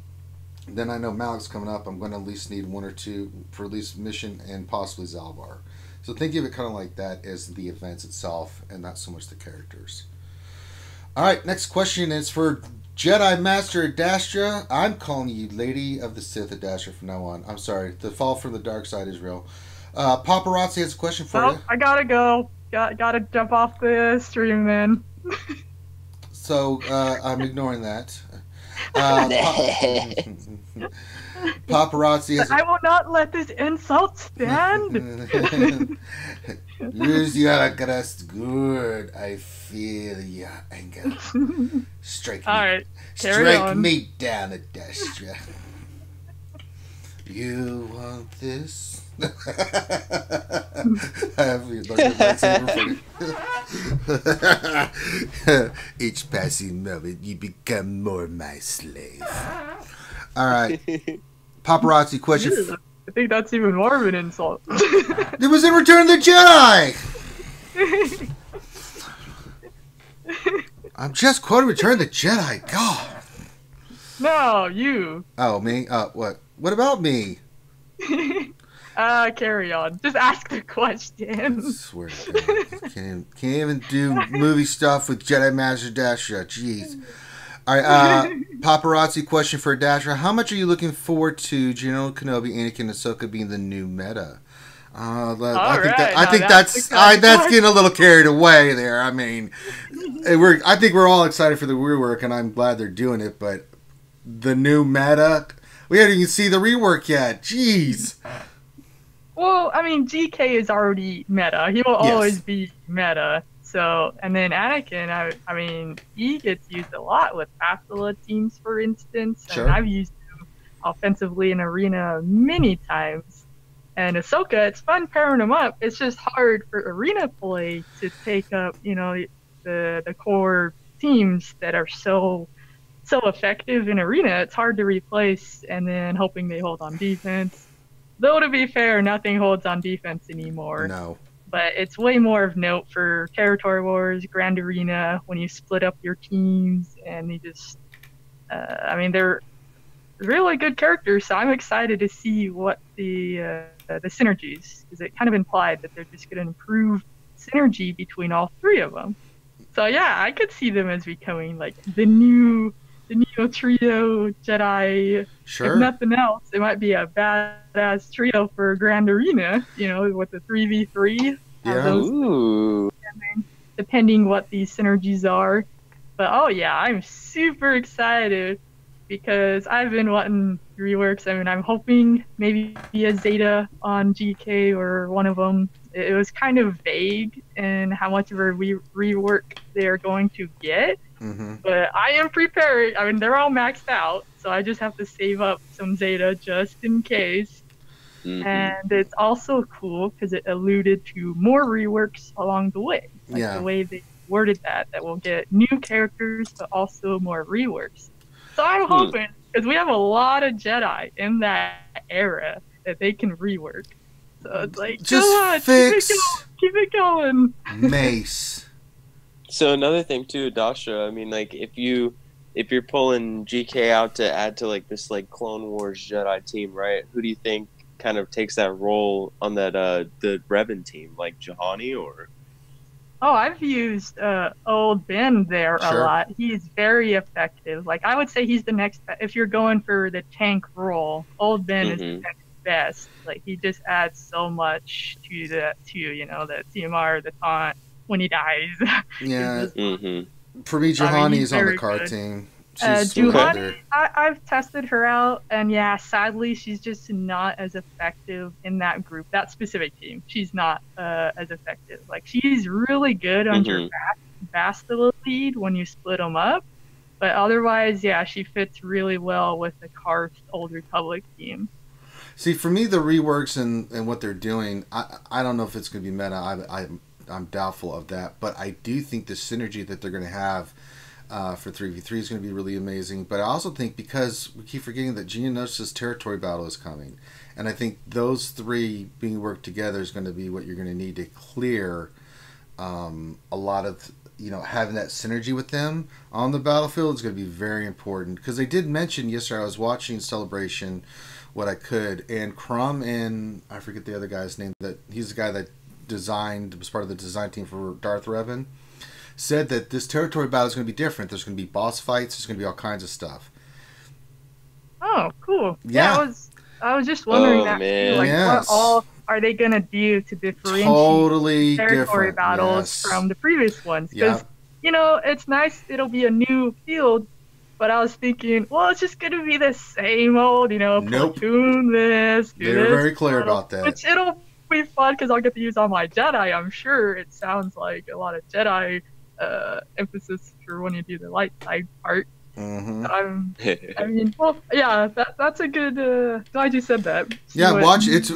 then I know Malak's coming up. I'm going to at least need 1 or 2 for at least Mission and possibly Zalbar. So think of it kind of like that as the events itself, and not so much the characters. All right, next question is for Jedi Master Adastra. I'm calling you Lady of the Sith Adastra from now on. I'm sorry, the fall from the dark side is real. Paparazzi has a question for you. I gotta go. Gotta jump off the stream, man. So I'm ignoring that. Paparazzi has I will not let this insult stand. Use your crest good. I feel your anger. Strike me. Alright, strike me down, Adastra. You want this? I have each passing moment, you become more my slave. All right, paparazzi question. I think that's even more of an insult. It was in Return of the Jedi. I'm just quoting Return of the Jedi. God. No, you. Oh, me? What? What about me? Carry on. Just ask the question. I swear to God. Can't even do movie stuff with Jedi Master Dasha. Jeez. All right, paparazzi question for Dasha. How much are you looking forward to General Kenobi, Anakin, and Ahsoka being the new meta? I think that's getting a little carried away there. I mean, I think we're all excited for the rework, and I'm glad they're doing it. But the new meta, we haven't even seen the rework yet. Jeez. Well, I mean, GK is already meta. He will always be meta. So, and then Anakin, I mean, he gets used a lot with Athala teams, for instance. Sure. And I've used him offensively in Arena many times. And Ahsoka, it's fun pairing them up. It's just hard for Arena play to take up, you know, the core teams that are so effective in Arena. It's hard to replace, and then hoping they hold on defense. Though, to be fair, nothing holds on defense anymore. No. But it's way more of note for Territory Wars, Grand Arena, when you split up your teams, and you just, I mean, they're really good characters, so I'm excited to see what the synergies, because it kind of implied that they're just going to improve synergy between all three of them. So yeah, I could see them as becoming like the new trio Jedi. Sure. If nothing else, it might be a badass trio for Grand Arena, you know, with the 3v3. Yeah. Ooh. Depending what these synergies are. But oh yeah, I'm super excited because I've been wanting reworks. I mean, I'm hoping maybe a Zeta on GK or one of them. It was kind of vague in how much of a rework they're going to get. Mm-hmm. But I am prepared. I mean, they're all maxed out, so I just have to save up some Zeta just in case. Mm-hmm. And it's also cool because it alluded to more reworks along the way. Like the way they worded that we'll get new characters, but also more reworks. So I'm hoping, because we have a lot of Jedi in that era that they can rework. So it's like, just come on, keep it going. Mace. So another thing too, Dasha, I mean, like if you're pulling GK out to add to like this like Clone Wars Jedi team, right? Who do you think kind of takes that role on that the Revan team, like Juhani or? Oh, I've used Old Ben there a lot. He's very effective. Like I would say he's the next. If you're going for the tank role, Old Ben is the next best. Like he just adds so much to you know, the TMR, the taunt when he dies. Yeah. For me, Juhani's on the card team. Juhani, I've tested her out, and yeah, sadly, she's just not as effective in that group, that specific team. She's not as effective. Like, she's really good on your Bastila lead when you split them up, but otherwise, yeah, she fits really well with the Karth Old Republic team. See, for me, the reworks and what they're doing, I don't know if it's going to be meta. I'm doubtful of that, but I do think the synergy that they're going to have for 3v3 is going to be really amazing. But I also think, because we keep forgetting that Geonosis territory battle is coming, and I think those three being worked together is going to be what you're going to need to clear a lot of, you know, having that synergy with them on the battlefield is going to be very important. Because they did mention yesterday, I was watching Celebration what I could, and Crumb and I forget the other guy's name, that he's the guy that was part of the design team for Darth Revan, said that this territory battle is going to be different. There's going to be boss fights. There's going to be all kinds of stuff. Oh, cool. Yeah, I was just wondering that too. Like, what all are they going to do to differentiate territory battles from the previous ones? Because, you know, it's nice. It'll be a new field. But I was thinking, well, it's just going to be the same old, you know, platoon this, do They're very clear about that. Which it'll be fun because I'll get to use all my Jedi, I'm sure. It sounds like a lot of Jedi emphasis for when you do the light side part. I mean, well, yeah, that's a good. Glad you said that. Yeah, watch. It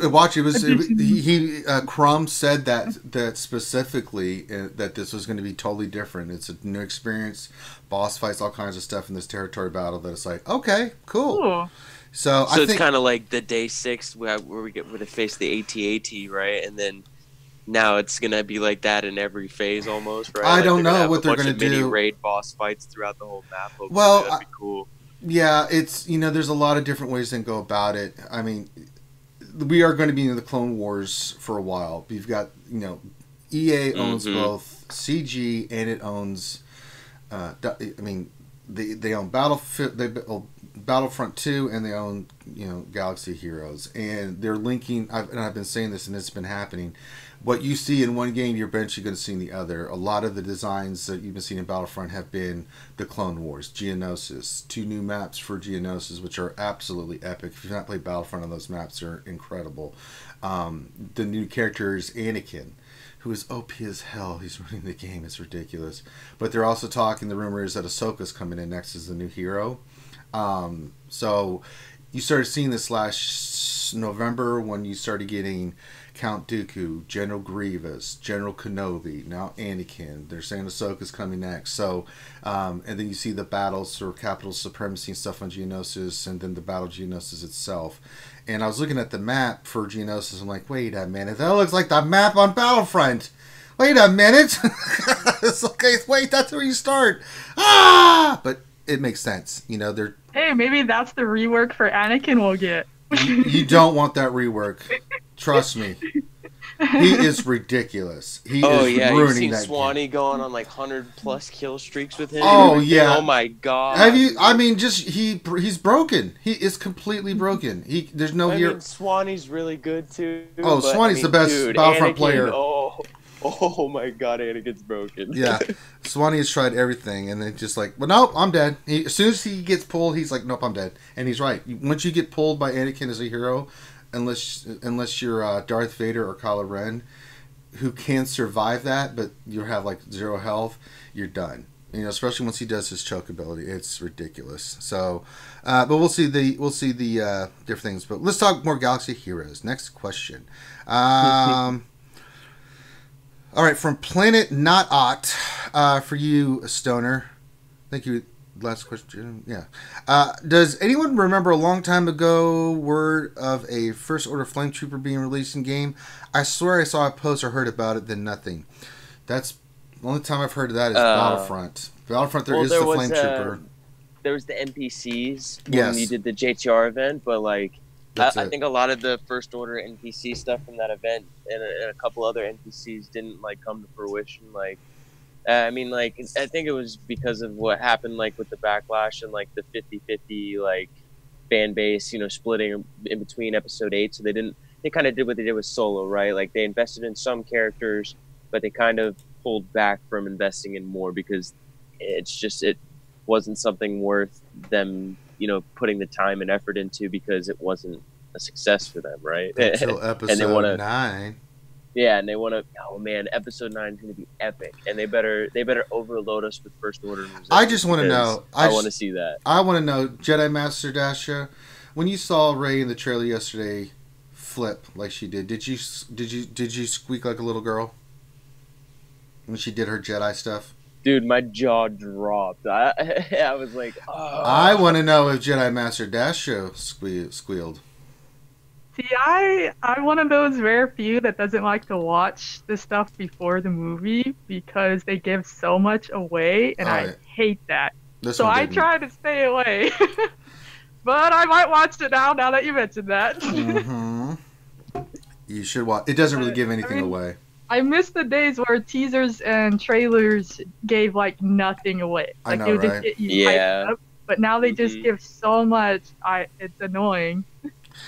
was. Crumb said that specifically that this was going to be totally different. It's a new experience, boss fights, all kinds of stuff in this territory battle. That it's like, okay, cool. So I think it's kind of like the day 6 where we get to face the AT-AT, right? And then now it's gonna be like that in every phase almost, right? I Like don't they're know have what a they're bunch gonna of mini do. raid boss fights throughout the whole map. Hopefully. Well, That'd be cool. Yeah, it's, there's a lot of different ways to go about it. I mean, we are going to be in the Clone Wars for a while. We've got, EA owns both CG and it owns. They own Battlefront 2 and they own Galaxy Heroes, and they're linking. I've been saying this and it's been happening. What you see in one game, you're eventually going to see in the other. A lot of the designs that you've been seeing in Battlefront have been the Clone Wars, Geonosis, 2 new maps for Geonosis, which are absolutely epic. If you've not played Battlefront on those maps, they're incredible. The new character is Anakin, who is OP as hell. He's running the game. It's ridiculous. But they're also talking, the rumor is that Ahsoka's coming in next as the new hero. So you started seeing this last November when you started getting Count Dooku, General Grievous, General Kenobi, now Anakin. They're saying Ahsoka's coming next. So, and then you see the battles for capital supremacy and stuff on Geonosis, and then the Battle of Geonosis itself. And I was looking at the map for Geonosis. I'm like, wait a minute, that looks like the map on Battlefront. Wait a minute. It's okay. Wait, that's where you start. But it makes sense. They're. Hey, maybe that's the rework for Anakin we'll get. You don't want that rework. Trust me. He is ridiculous. He is You've ruining seen that Swanee game. going on like 100+ kill streaks with him. Oh yeah. Oh my god. Have you? I mean, he's broken. He is completely broken. There's no hero. Swanee's really good too. Oh, Swanee's the best Battlefront player. Oh my god, Anakin's broken. Yeah, Swanee has tried everything, and then just like, well, nope, I'm dead. As soon as he gets pulled, he's like, nope, I'm dead, and he's right. Once you get pulled by Anakin as a hero, unless you're Darth Vader or Kylo Ren, who can survive that, but you have like 0 health, you're done. Especially once he does his choke ability, it's ridiculous. So, but we'll see the different things. But let's talk more Galaxy Heroes. Next question. All right, from Planet Not Ot, for you, Stoner. Thank you. Last question. Yeah. Does anyone remember a long time ago word of a First Order Flame Trooper being released in game? I swear I saw a post or heard about it, then nothing. That's the only time I've heard of that is Battlefront. Battlefront, there is the Flame Trooper. There was the NPCs when Yes. you did the JTR event, but like I it. think a lot of the First Order NPC stuff from that event and a couple other NPCs didn't like come to fruition. Like, I mean, like I think it was because of what happened, like with the backlash and like the 50-50 like fan base, splitting in between Episode 8. So they kind of did what they did with Solo, right? Like they invested in some characters, but they kind of pulled back from investing in more because it wasn't something worth them putting the time and effort into because it wasn't a success for them, right? Until Episode 9. Yeah, and they want to. Oh man, Episode 9 is going to be epic, and they better overload us with First Order news. I just want to know. I want to see that. I want to know, Jedi Master Dasha, when you saw Rey in the trailer yesterday flip like she did you squeak like a little girl when she did her Jedi stuff? Dude, my jaw dropped. I was like, oh. I want to know if Jedi Master Dasha squealed. See, I'm one of those rare few that doesn't like to watch the stuff before the movie because they give so much away, and I hate that. So I try to stay away. But I might watch it now that you mentioned that. Mm-hmm. You should watch. It doesn't really give anything away. I miss the days where teasers and trailers gave like nothing away. Like I know, they would right? just get you hyped up, but now they just give so much. It's annoying.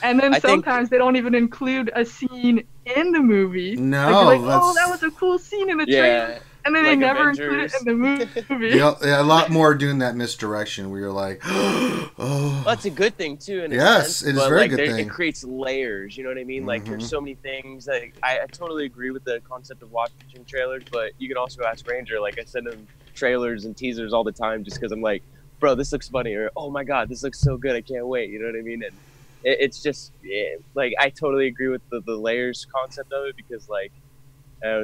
And then sometimes they don't even include a scene in the movie. No, like, oh, that was a cool scene in the trailer. And then they never include it in the movie. Yeah, a lot more doing that misdirection where you're like, oh. Well, that's a good thing too. In a yes, sense, it is a very good thing. It creates layers. You know what I mean? Like there's so many things that I totally agree with the concept of watching trailers, but you can also ask Ranger. Like I send him trailers and teasers all the time just because I'm like, bro, this looks funny, or oh my god, this looks so good, I can't wait. You know what I mean? And it's just like I totally agree with the layers concept of it because like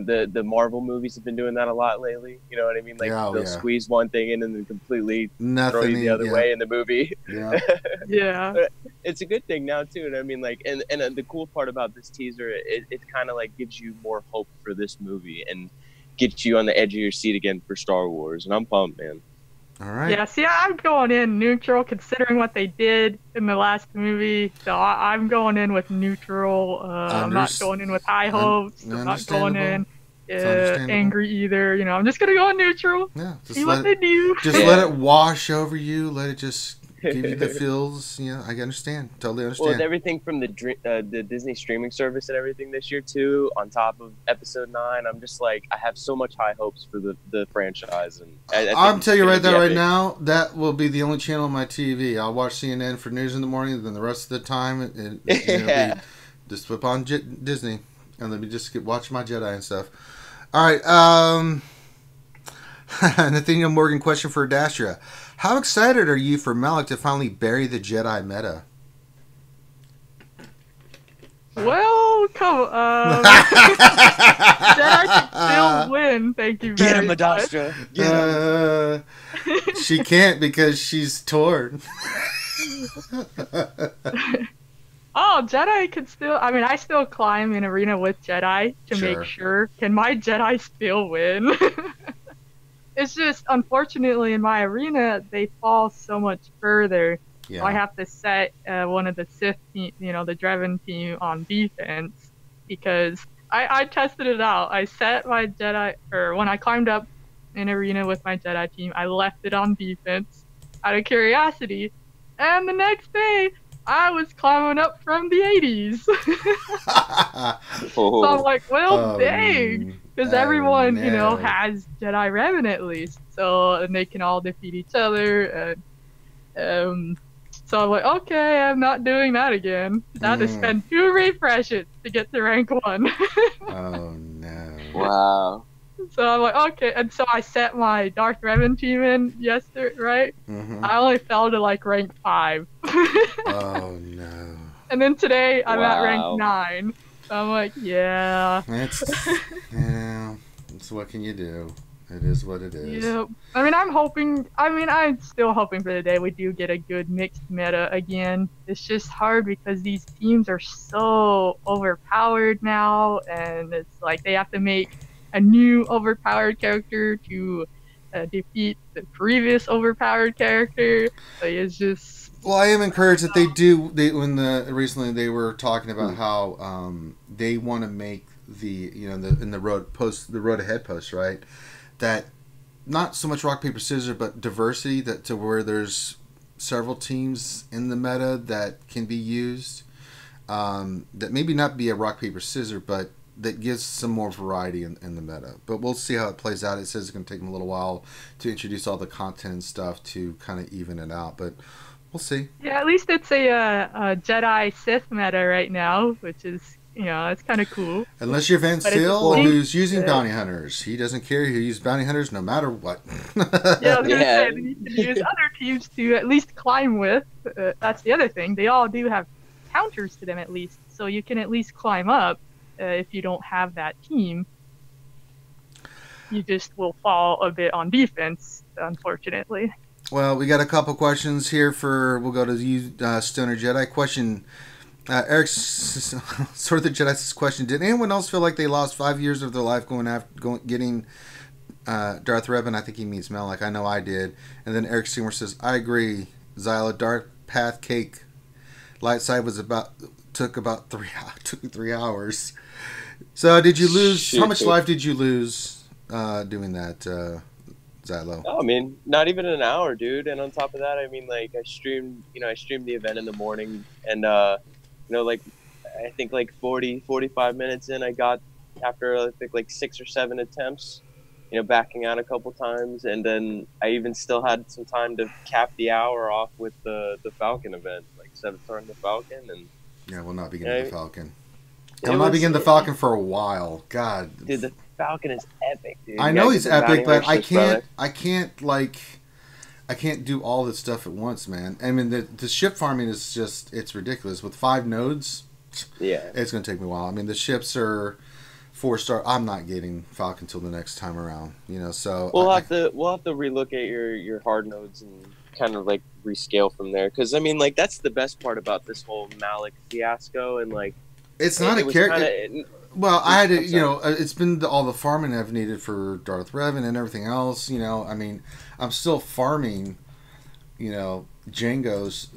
The Marvel movies have been doing that a lot lately. You know what I mean? Like they'll squeeze one thing in and then completely throw you the other way in the movie. Yeah, yeah. But it's a good thing now too. And I mean, like, and the cool part about this teaser, it kind of like gives you more hope for this movie and gets you on the edge of your seat again for Star Wars. And I'm pumped, man. All right. Yeah, see, I'm going in neutral considering what they did in the last movie. So I'm going in with neutral. I'm not going in with high hopes. I'm not going in angry either. You know, I'm just going to go in neutral. Yeah, see what they do. Just let it wash over you. Let it just give you the feels. You know, I understand. Totally understand. Well, with everything from the Disney streaming service and everything this year too, on top of Episode 9, I'm just like, I have so much high hopes for the franchise. And I'm telling you right now, that will be the only channel on my TV. I'll watch CNN for news in the morning, then the rest of the time, just flip on Disney, and let me just watch my Jedi and stuff. All right, Nathaniel Morgan question for Adastria. How excited are you for Malak to finally bury the Jedi meta? Well, come on. Jedi can still win. Thank you very much. Get him, Adastra. She can't because she's torn. Oh, Jedi can still... I mean, I still climb in arena with Jedi to make sure. Can my Jedi still win? It's just, unfortunately, in my arena, they fall so much further. Yeah. So I have to set one of the Sith team, the Revan team on defense, because I tested it out. I set my Jedi, or when I climbed up in arena with my Jedi team, I left it on defense out of curiosity, and the next day, I was climbing up from the 80s. So I'm like, well, dang. Because everyone, has Jedi Revan at least. So, and they can all defeat each other. And, so I'm like, okay, I'm not doing that again. I had to spend 2 refreshes to get to rank 1. Oh, no. Wow. So I'm like, okay. And so I set my Darth Revan team in yesterday, right? Mm-hmm. I only fell to like rank 5. Oh, no. And then today I'm at rank 9. So I'm like, yeah. It's what can you do? It is what it is. Yep. I mean, I'm still hoping for the day we do get a good mixed meta again. It's just hard because these teams are so overpowered now, and it's like they have to make a new overpowered character to defeat the previous overpowered character. Like, it's just... Well, I am encouraged that recently they were talking about how they want to make the road ahead post, right? That not so much rock paper scissors, but diversity, that to where there's several teams in the meta that can be used. That maybe not be a rock paper scissors, but that gives some more variety in the meta. But we'll see how it plays out. It says it's going to take them a little while to introduce all the content and stuff to kind of even it out, but we'll see. Yeah, at least it's a Jedi Sith meta right now, which is, it's kind of cool. Unless you're Van Steele, who's using bounty hunters. He doesn't care. He uses bounty hunters no matter what. Yeah, I was going to say, you can use other teams to at least climb with. That's the other thing. They all do have counters to them at least, so you can at least climb up if you don't have that team. You just will fall a bit on defense, unfortunately. Well, we got a couple questions here we'll go to you, Stoner Jedi. Question, Eric, sort of the Jedi's question, did anyone else feel like they lost 5 years of their life getting Darth Revan? I think he means Malak. I know I did. And then Eric Seymour says, I agree, Zyla, Dark Path Cake. Light side took about 3 hours. So did you lose, how much life did you lose doing that, Zylo? Oh, I mean, not even an hour, dude. And on top of that, I mean, like, I streamed the event in the morning, and I think like 45 minutes in, I got, after I think like 6 or 7 attempts, backing out a couple times, and then I even still had some time to cap the hour off with the Falcon event, like 7th turn the Falcon, and yeah, we'll not begin the Falcon. We'll not begin the Falcon for a while. God, dude, the Falcon is epic, dude. I know he's epic, but I can't do all this stuff at once, man. I mean, the ship farming is just, it's ridiculous. With 5 nodes, yeah, it's going to take me a while. I mean, the ships are 4-star. I'm not getting Falcon till the next time around. You know, so we'll have to relook at your hard nodes and kind of like rescale from there. Because I mean, like that's the best part about this whole Malak fiasco, and like it's not a character. Well, I had to, you know, it's been all the farming I've needed for Darth Revan and everything else. You know, I mean, I'm still farming, you know, Django's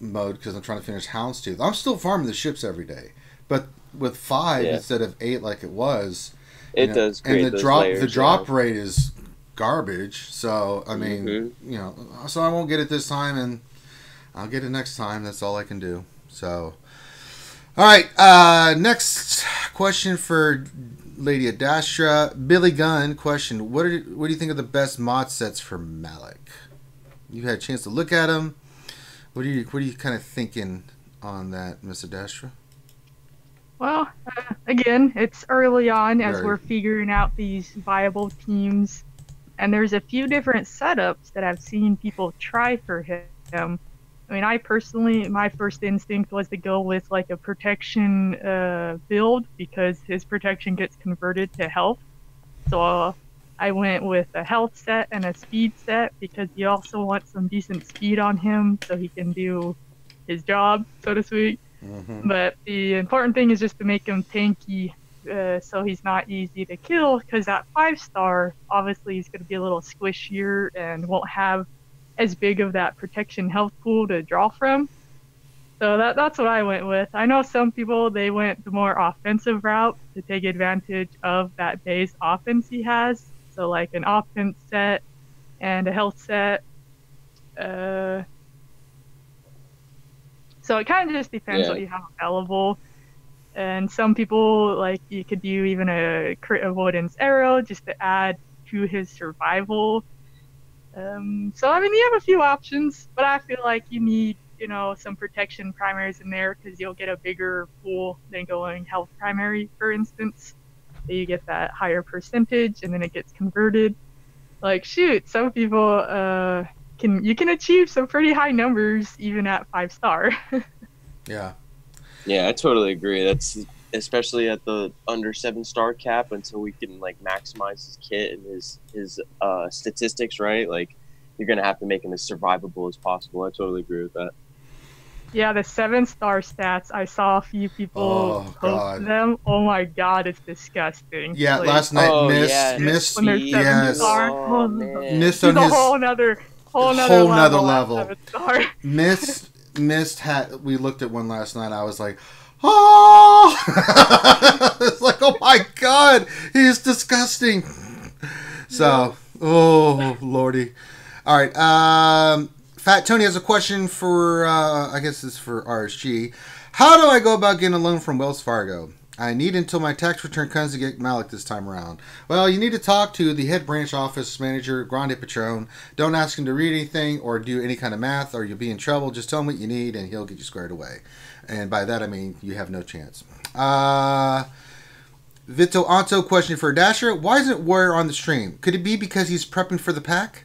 mode because I'm trying to finish Houndstooth. I'm still farming the ships every day, but with 5 instead of 8 like it was, it does. And the drop rate is garbage. So I mean, you know, so I won't get it this time, and I'll get it next time. That's all I can do. So, all right. Next question for Lady Adastra. Billy Gunn question: What do you think of the best mod sets for Malak? You had a chance to look at them. What are you kind of thinking on that, Miss Adastra? Well, again, it's early on as we're figuring out these viable teams, and there's a few different setups that I've seen people try for him. I mean, I personally, my first instinct was to go with like a protection build because his protection gets converted to health. So I went with a health set and a speed set because you also want some decent speed on him so he can do his job, so to speak. But the important thing is just to make him tanky so he's not easy to kill, because that 5-star, obviously he's going to be a little squishier and won't have as big of that protection health pool to draw from. So that's what I went with. I know some people, they went the more offensive route to take advantage of that base offense he has. So like an offense set and a health set. So it kind of just depends what you have available. And some people, like, you could do even a crit avoidance arrow just to add to his survival. So, I mean, you have a few options, but I feel like you need, you know, some protection primaries in there because you'll get a bigger pool than going health primary, for instance. So you get that higher percentage, and then it gets converted. Like, shoot, some people... you can achieve some pretty high numbers even at 5-star. Yeah, I totally agree. That's especially at the under 7-star cap until we can like maximize his kit and his statistics, right? Like you're gonna have to make him as survivable as possible. I totally agree with that. Yeah, the 7-star stats, I saw a few people post them. Oh my god, it's disgusting. Yeah, like, last night missed when they're 7-star. Missed on his whole nother level. Missed had. We looked at one last night. I was like, oh, it's like, oh my god, he's disgusting. So, oh lordy. All right, Fat Tony has a question for. I guess it's for RSG. How do I go about getting a loan from Wells Fargo? I need until my tax return comes to get Malak this time around. Well, you need to talk to the head branch office manager, Grande Patron. Don't ask him to read anything or do any kind of math or you'll be in trouble. Just tell him what you need and he'll get you squared away. And by that, I mean you have no chance. Vito Anto question for Dasher. Why isn't Warrior on the stream? Could it be because he's prepping for the pack?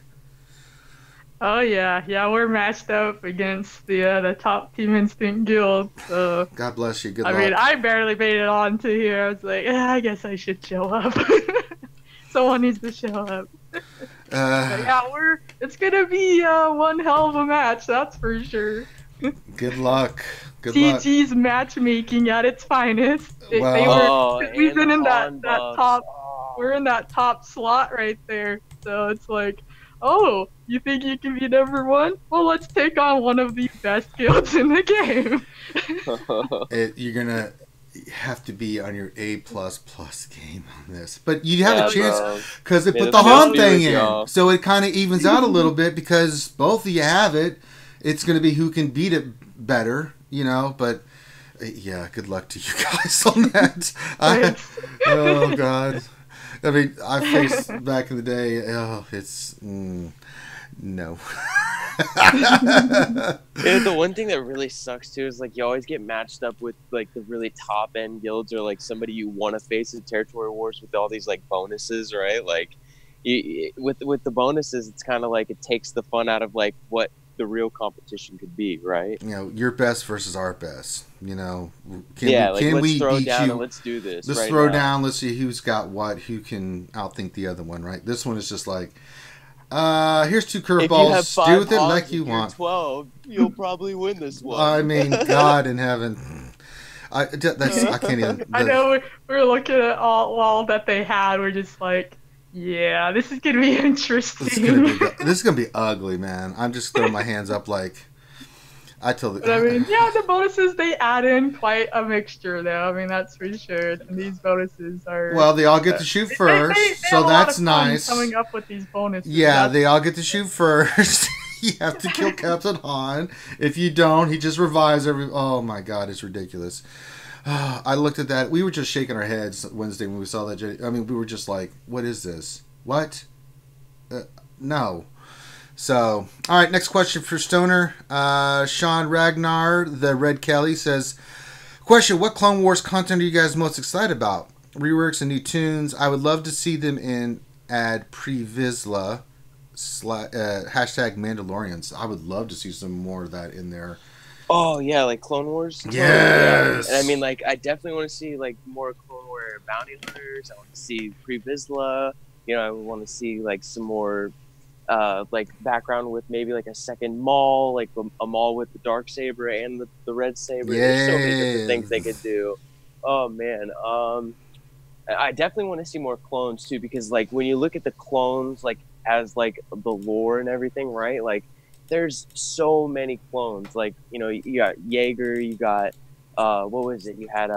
Oh yeah, we're matched up against the top Team Instinct guild. So God bless you. Good luck. I mean, I barely made it on to here. I was like, I guess I should show up. Someone needs to show up. Yeah, it's gonna be one hell of a match, that's for sure. Good luck. TG's matchmaking at its finest. We've been in that top. We're in that top slot right there. So it's like, oh, you think you can be number 1? Well, let's take on one of the best guilds in the game. You're gonna have to be on your A++ game on this, but you have a chance because they put the Han thing in, so it kind of evens out a little bit because both of you have it. It's gonna be who can beat it better, you know. But yeah, good luck to you guys on that. Oh God. I mean, I faced back in the day. Oh, it's no. The one thing that really sucks too is like you always get matched up with like the really top end guilds or like somebody you want to face in territory wars with all these like bonuses, right? Like with the bonuses, it's kind of like it takes the fun out of like what the real competition could be, right? You know, your best versus our best. You know, let's throw down and let's do this. Let's throw down. Let's see who's got what. Who can outthink the other one, right? This one is just like, here's 2 curveballs. Do with it like you want. 12, you'll probably win this one. I mean, God in heaven. I can't even. I know we're looking at all that they had. We're just like, yeah, this is gonna be interesting. This is gonna be ugly, man. I'm just throwing my hands up like. But I mean, yeah, the bonuses they add in quite a mixture, though. I mean, that's for sure. And these bonuses are. Well, they all get to shoot first, so that's nice. Coming up with these bonuses. Yeah, they all get to shoot first. You have to kill Captain Han. If you don't, he just revives every. Oh my God, it's ridiculous. I looked at that. We were just shaking our heads Wednesday when we saw that. I mean, we were just like, "What is this? What? No." So, all right. Next question for Stoner. Sean Ragnar, the Red Kelly says, "Question: What Clone Wars content are you guys most excited about? Reworks and new tunes. I would love to see them add pre-Vizsla. Hashtag Mandalorians. I would love to see some more of that in there." Oh yeah, like Clone Wars. Yes. And I mean, like, I definitely want to see like more Clone War bounty hunters. I want to see pre-Vizsla. You know, I want to see like some more, like background with maybe like a second Maul, like a Maul with the Darksaber and the Red Saber. Yeah. There's so many different things they could do. Oh man. I definitely want to see more clones too, because like when you look at the clones, like as like the lore and everything, right? Like, there's so many clones. Like, you know, you got Jaeger, you got what was it? You had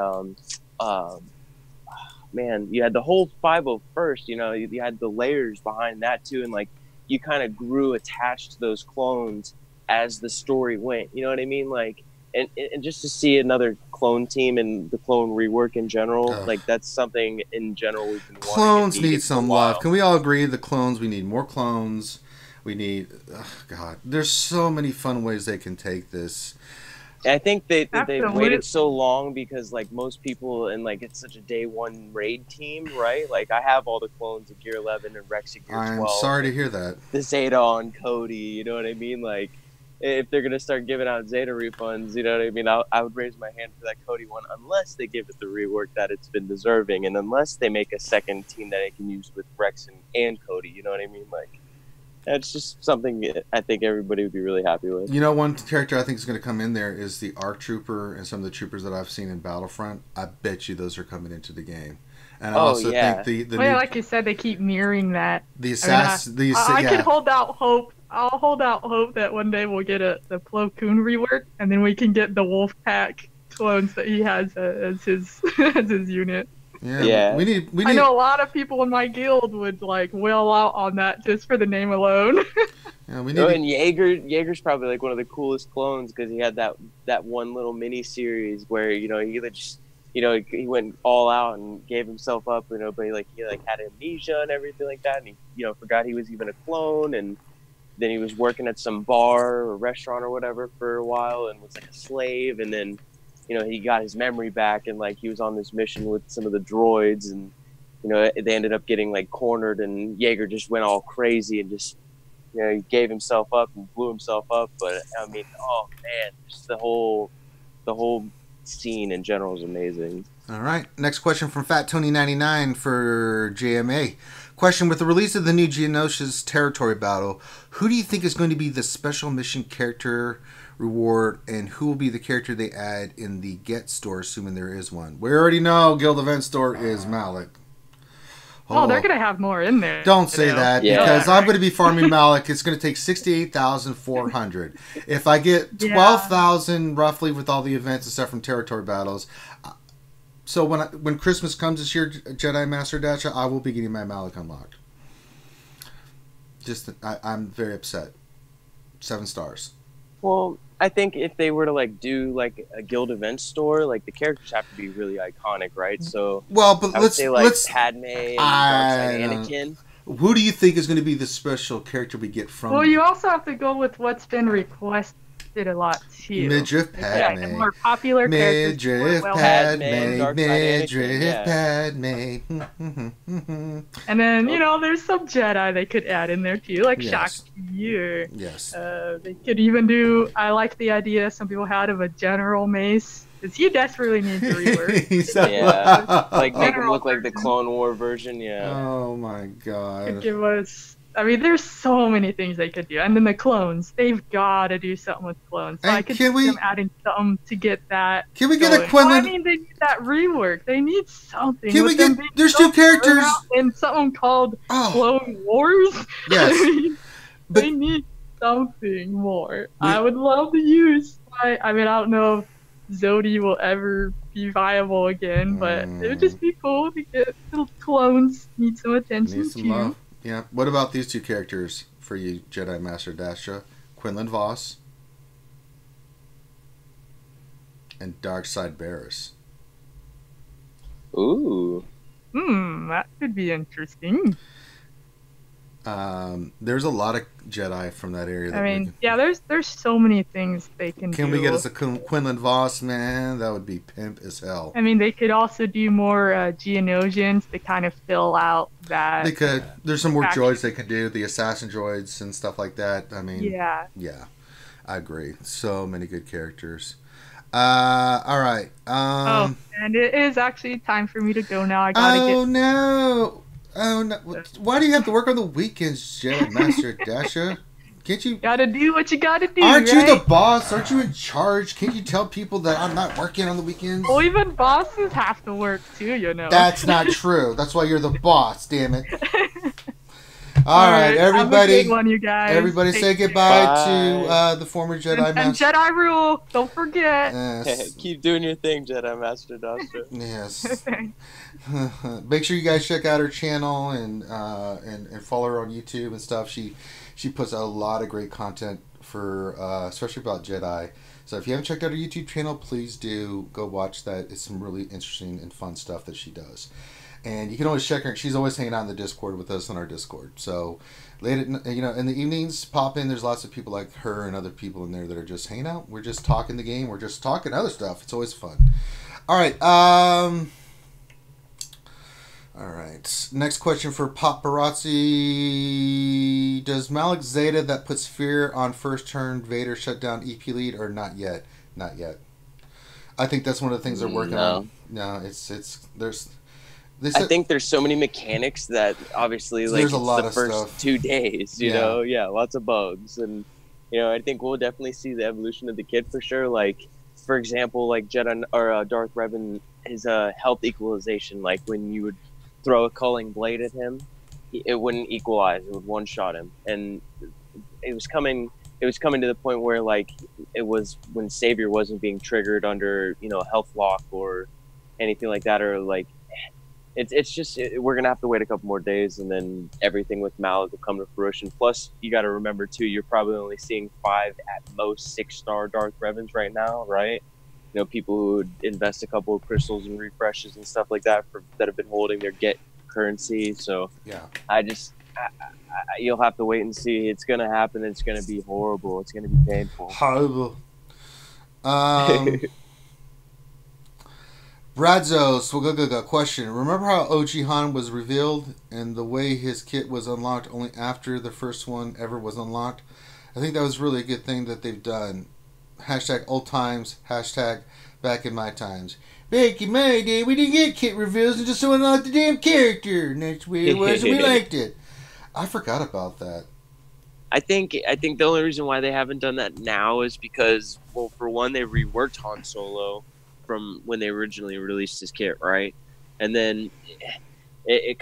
man, you had the whole 501st. You know, you had the layers behind that too, and like you kind of grew attached to those clones as the story went. You know what I mean? Like, and just to see another clone team and the clone rework in general, like that's something in general we've been wanting. Clones need some love. Can we all agree? The clones, we need more clones. We need, God, there's so many fun ways they can take this. I think they've waited so long because, like, most people, and, like, it's such a day one raid team, right? Like, I have all the clones of Gear 11 and Rex of Gear 12. I'm sorry to hear that. The Zeta on Cody, you know what I mean? Like, if they're going to start giving out Zeta refunds, you know what I mean? I would raise my hand for that Cody one, unless they give it the rework that it's been deserving, and unless they make a second team that I can use with Rex and Cody, you know what I mean? Like, it's just something I think everybody would be really happy with. You know, one character I think is going to come in there is the ARC Trooper and some of the troopers that I've seen in Battlefront. I bet you those are coming into the game. And I also think the new, like you said, they keep mirroring that. The assassin. I can hold out hope. I'll hold out hope that one day we'll get the Plo Koon rework, and then we can get the Wolf Pack clones that he has as his as his unit. Yeah. We need. I know a lot of people in my guild would like wail out on that just for the name alone. Yeah, we need. And Jaeger's probably like one of the coolest clones because he had that one little mini series where he just he went all out and gave himself up, but he had amnesia and everything like that, and he forgot he was even a clone, and then he was working at some bar or restaurant or whatever for a while and was like a slave, and then he got his memory back, and like he was on this mission with some of the droids, and they ended up getting like cornered, and Jaeger just went all crazy and just he gave himself up and blew himself up. But I mean, oh man, just the whole scene in general is amazing. All right, next question from Fat Tony 99 for JMA. Question: with the release of the new Geonosis territory battle, who do you think is going to be the special mission character reward, and who will be the character they add in the Get store, assuming there is one? We already know Guild Event store is Malak. Oh, they're going to have more in there. Don't say that, because I'm going to be farming Malak. It's going to take 68,400. If I get 12,000 roughly with all the events and stuff from territory battles, so when Christmas comes this year, Jedi Master Dacha, I will be getting my Malak unlocked. I'm very upset. 7 stars. Well, I think if they were to like do like a guild event store, like the characters have to be really iconic, right? So let's say like Padme and Anakin. Who do you think is going to be the special character we get from? Well, you also have to go with what's been requested it a lot too. Midriff Yeah, Padme. the more popular characters. Midriff Well, Padme. Dark Side Midriff Anakin, Padme. and then there's some Jedi they could add in there too, like Yes. Shakti or Yes. they could even do. I like the idea some people had of a General Mace. Because he desperately needs a rework. Yeah, like make him General look like the version. Clone War version. Yeah. Oh my Could god. give us. I mean, there's so many things they could do, and then the clones. They've got to do something with clones. So And I could can see we- them adding something to get that. Can we get going. a Quinlan? Well, I mean, they need that rework. They need something. Can with we them get? being There's so two characters. far out in something called Oh, Clone Wars. yes. I mean, But- they need something more. I would love to use. I mean, I don't know if Zodi will ever be viable again, but it would just be cool to get the clones need some attention Need some too. love. Yeah. What about these two characters for you, Jedi Master Dasha? Quinlan Voss and Darkside Barris. Ooh. That could be interesting. There's a lot of Jedi from that area. That I we mean, can, yeah, there's so many things they can do. Can we get us a Quinlan Voss, man? That would be pimp as hell. I mean, they could also do more Geonosians to kind of fill out that. They could. There's some more Faction. droids they could do, the assassin droids and stuff like that. I mean, Yeah. I agree. So many good characters. All right. And it is actually time for me to go now. I gotta Oh no! Oh no! Why do you have to work on the weekends, Jedi Master Dasha? Can't you? gotta do what you gotta do. Aren't right? you the boss? Aren't you in charge? Can't you tell people that I'm not working on the weekends? Well, even bosses have to work too, you know. That's not true. That's why you're the boss. Damn it! All right, Have a everybody. good one, you guys. Everybody Take say care. goodbye Bye. to the former Jedi And Master. Jedi rule. Don't forget. Yes. Keep doing your thing, Jedi Master Dasha. Yes. Make sure you guys check out her channel and follow her on YouTube and stuff. She puts out a lot of great content for especially about Jedi. So if you haven't checked out her YouTube channel, please do go watch that. It's some really interesting and fun stuff that she does. And you can always check her. She's always hanging out in the Discord with us on our Discord. So late at in the evenings, pop in. There's lots of people like her and other people in there that are just hanging out. We're just talking the game. We're just talking other stuff. It's always fun. All right. All right. Next question for Paparazzi. Does Malak Zeta that puts fear on first turn Vader shut down EP lead or not yet? Not yet. I think that's one of the things they're working on. No, I think there's so many mechanics that obviously like there's a lot the of first stuff. 2 days, you Yeah. know, lots of bugs, and I think we'll definitely see the evolution of the kid for sure. Like for example, like Jedi or Darth Revan, his health equalization, like when you would throw a culling blade at him, it wouldn't equalize; it would one shot him, and it was coming to the point where like it was when Savior wasn't being triggered under health lock or anything like that, or like. It's just we're gonna have to wait a couple more days, and then everything with Malak will come to fruition. Plus, you got to remember too, you're probably only seeing 5 at most 6-star Darth Revans right now, right? People who would invest a couple of crystals and refreshes and stuff like that that have been holding their get currency. So Yeah. you'll have to wait and see. It's gonna happen. It's gonna be horrible. It's gonna be painful. Horrible. Bradzos, question. Remember how OG Han was revealed and the way his kit was unlocked only after the first one ever was unlocked? I think that was really a good thing that they've done. Hashtag old times. Hashtag back in my times. Back in my day, we didn't get kit reveals and just unlocked the damn character. And that's where it was and we liked it. I forgot about that. I think the only reason why they haven't done that now is because, well, for one, they reworked Han Solo from when they originally released his kit, right? And then it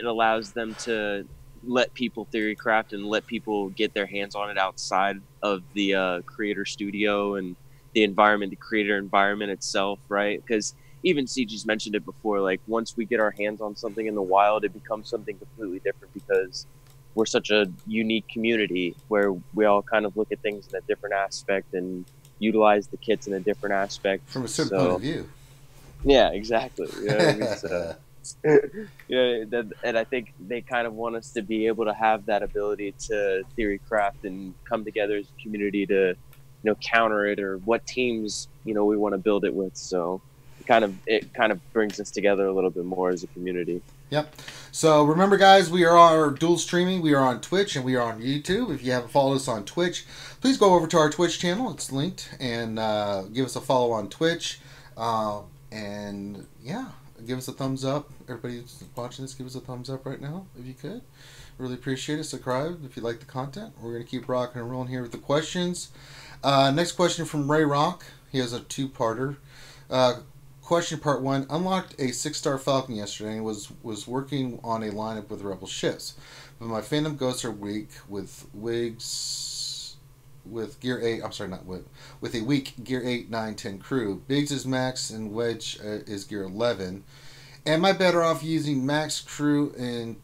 allows them to let people theory craft and let people get their hands on it outside of the creator studio and the environment, the creator environment itself, right? Because even CG's mentioned it before, like once we get our hands on something in the wild, it becomes something completely different because we're such a unique community where we all kind of look at things in a different aspect and utilize the kits in a different aspect. From a certain point of view. Yeah, exactly. You know what I mean? So, And I think they kind of want us to be able to have that ability to theory craft and come together as a community to, counter it, or what teams, we want to build it with. So it kind of brings us together a little bit more as a community. Yep. So remember, guys, we are on dual streaming. We are on Twitch and we are on YouTube. If you haven't followed us on Twitch, please go over to our Twitch channel. It's linked, and give us a follow on Twitch. And yeah, give us a thumbs up. Everybody who's watching this, give us a thumbs up right now if you could. Really appreciate it. Subscribe if you like the content. We're going to keep rocking and rolling here with the questions. Next question from Ray Rock. He has a two-parter. Question part 1. Unlocked a 6-star Falcon yesterday and was working on a lineup with Rebel ships. But my Phantom Ghosts are weak with Wigs with Gear 8. I'm sorry, not with a weak Gear 8, 9, 10 crew. Biggs is max and Wedge is Gear 11. Am I better off using max crew in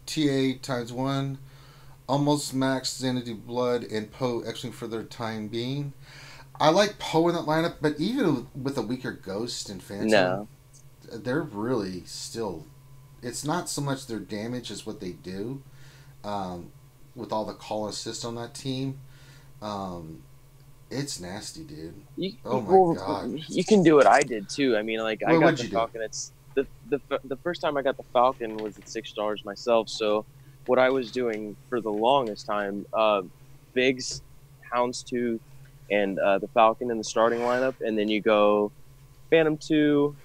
TA ×1? Almost max Xanadu Blood and Poe X-Wing for their time being. I like Poe in that lineup, but even with a weaker Ghost and Phantom, they're really still... It's not so much their damage as what they do with all the call assist on that team. It's nasty, dude. Oh my god. You can do what I did, too. I mean, like, I got the Falcon. It's the first time I got the Falcon was at 6 stars myself, so what I was doing for the longest time, Biggs, Houndstooth, and the Falcon in the starting lineup, and then you go Phantom 2,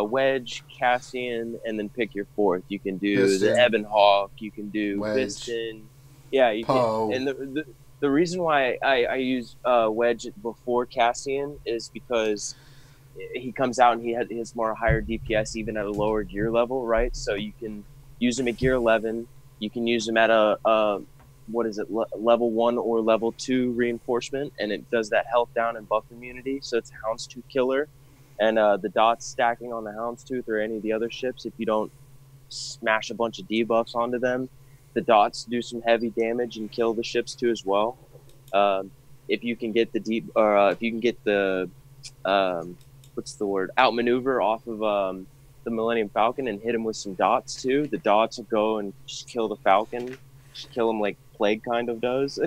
Wedge, Cassian, and then pick your fourth. You can do Piston, the Ebon Hawk, you can do Wedge, Piston. Yeah, you Poe. can. And the reason why I use Wedge before Cassian is because he comes out and he has more higher DPS even at a lower gear level, right? So you can use him at gear 11. You can use him at a level 1 or level 2 reinforcement, and it does that health down and buff immunity, so it's Houndstooth killer. And the dots stacking on the Houndstooth or any of the other ships, if you don't smash a bunch of debuffs onto them, the dots do some heavy damage and kill the ships too as well. If you can get outmaneuver off of the Millennium Falcon and hit him with some dots too, the dots will go and just kill the Falcon, just kill him like Plague kind of does.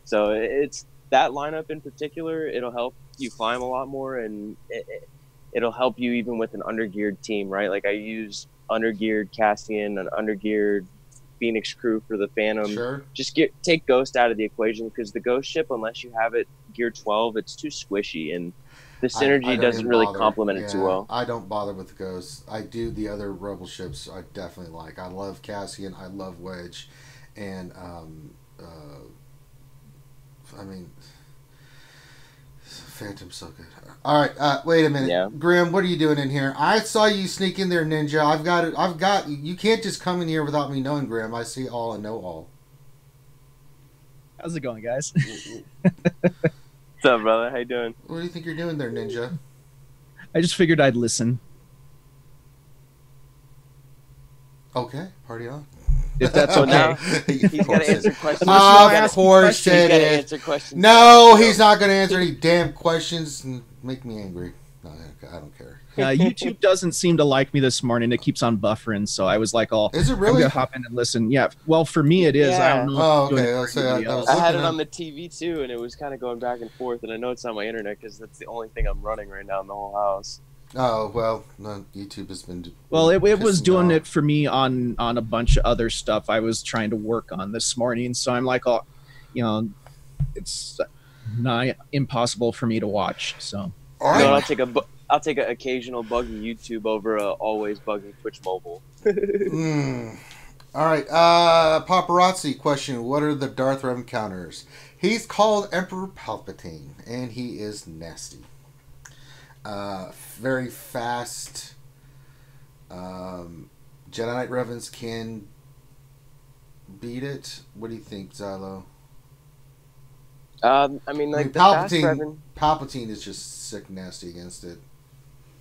So it's that lineup in particular. It'll help you climb a lot more, and it'll help you even with an undergeared team, right? Like I use undergeared Cassian and undergeared Phoenix crew for the Phantom. Sure. Just take Ghost out of the equation, because the Ghost ship, unless you have it gear 12, it's too squishy, and the synergy doesn't really complement it too well. I don't bother with the Ghosts. I do the other Rebel ships. I definitely like. I love Cassian. I love Wedge, and I mean, Phantom's so good. All right, wait a minute, yeah. Grim. What are you doing in here? I saw you sneak in there, Ninja. I've got it. You can't just come in here without me knowing, Grim. I see all and know all. How's it going, guys? What's up, brother? How you doing? What do you think you're doing there, Ninja? I just figured I'd listen. Okay, party on. If that's So okay. now he's got to answer questions. Of course He's got it to is. answer questions. No, he's not going to answer any damn questions and make me angry. No, I don't care. YouTube doesn't seem to like me this morning. It keeps on buffering, so I was like, "Oh, Is it really? I'm gonna hop in and listen." Yeah. Well, for me, it is. I don't know. Oh, if it's doing okay. it Let's for say anybody else. I had it on the TV too, and it was kind of going back and forth. And I know it's on my internet because that's the only thing I'm running right now in the whole house. Oh, well, no, YouTube has been... Well, it was pissing doing me it off. for me on a bunch of other stuff I was trying to work on this morning. So I'm like, oh, it's not impossible for me to watch. So All You know, right. I'll take an occasional buggy YouTube over a always buggy Twitch mobile. All right. Paparazzi question. What are the Darth Revan counters? He's called Emperor Palpatine, and he is nasty. Very fast. Jedi Knight Revans can beat it. What do you think, Xylo? I mean, like, the fast Revan... Palpatine is just sick nasty against it.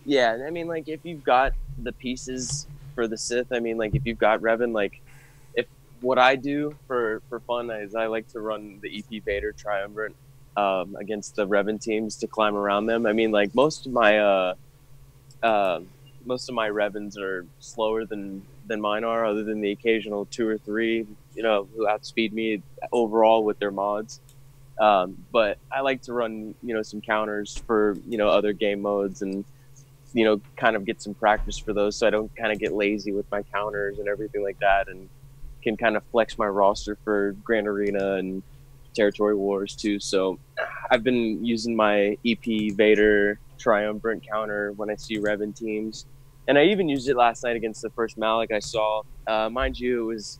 Yeah, I mean, like, if you've got the pieces for the Sith, I mean, like, if you've got Revan, like, if what I do for fun is I like to run the EP Vader Triumvirate against the Revan teams to climb around them. I mean, like, most of my most of my Revens are slower than mine are, other than the occasional 2 or 3, you know, who outspeed me overall with their mods. But I like to run, you know, some counters for, you know, other game modes and, you know, kind of get some practice for those, so I don't kind of get lazy with my counters and everything like that, and can kind of flex my roster for Grand Arena and Territory Wars too. So I've been using my EP Vader Triumvirate counter when I see Revan teams, and I even used it last night against the first Malak I saw. Mind you, it was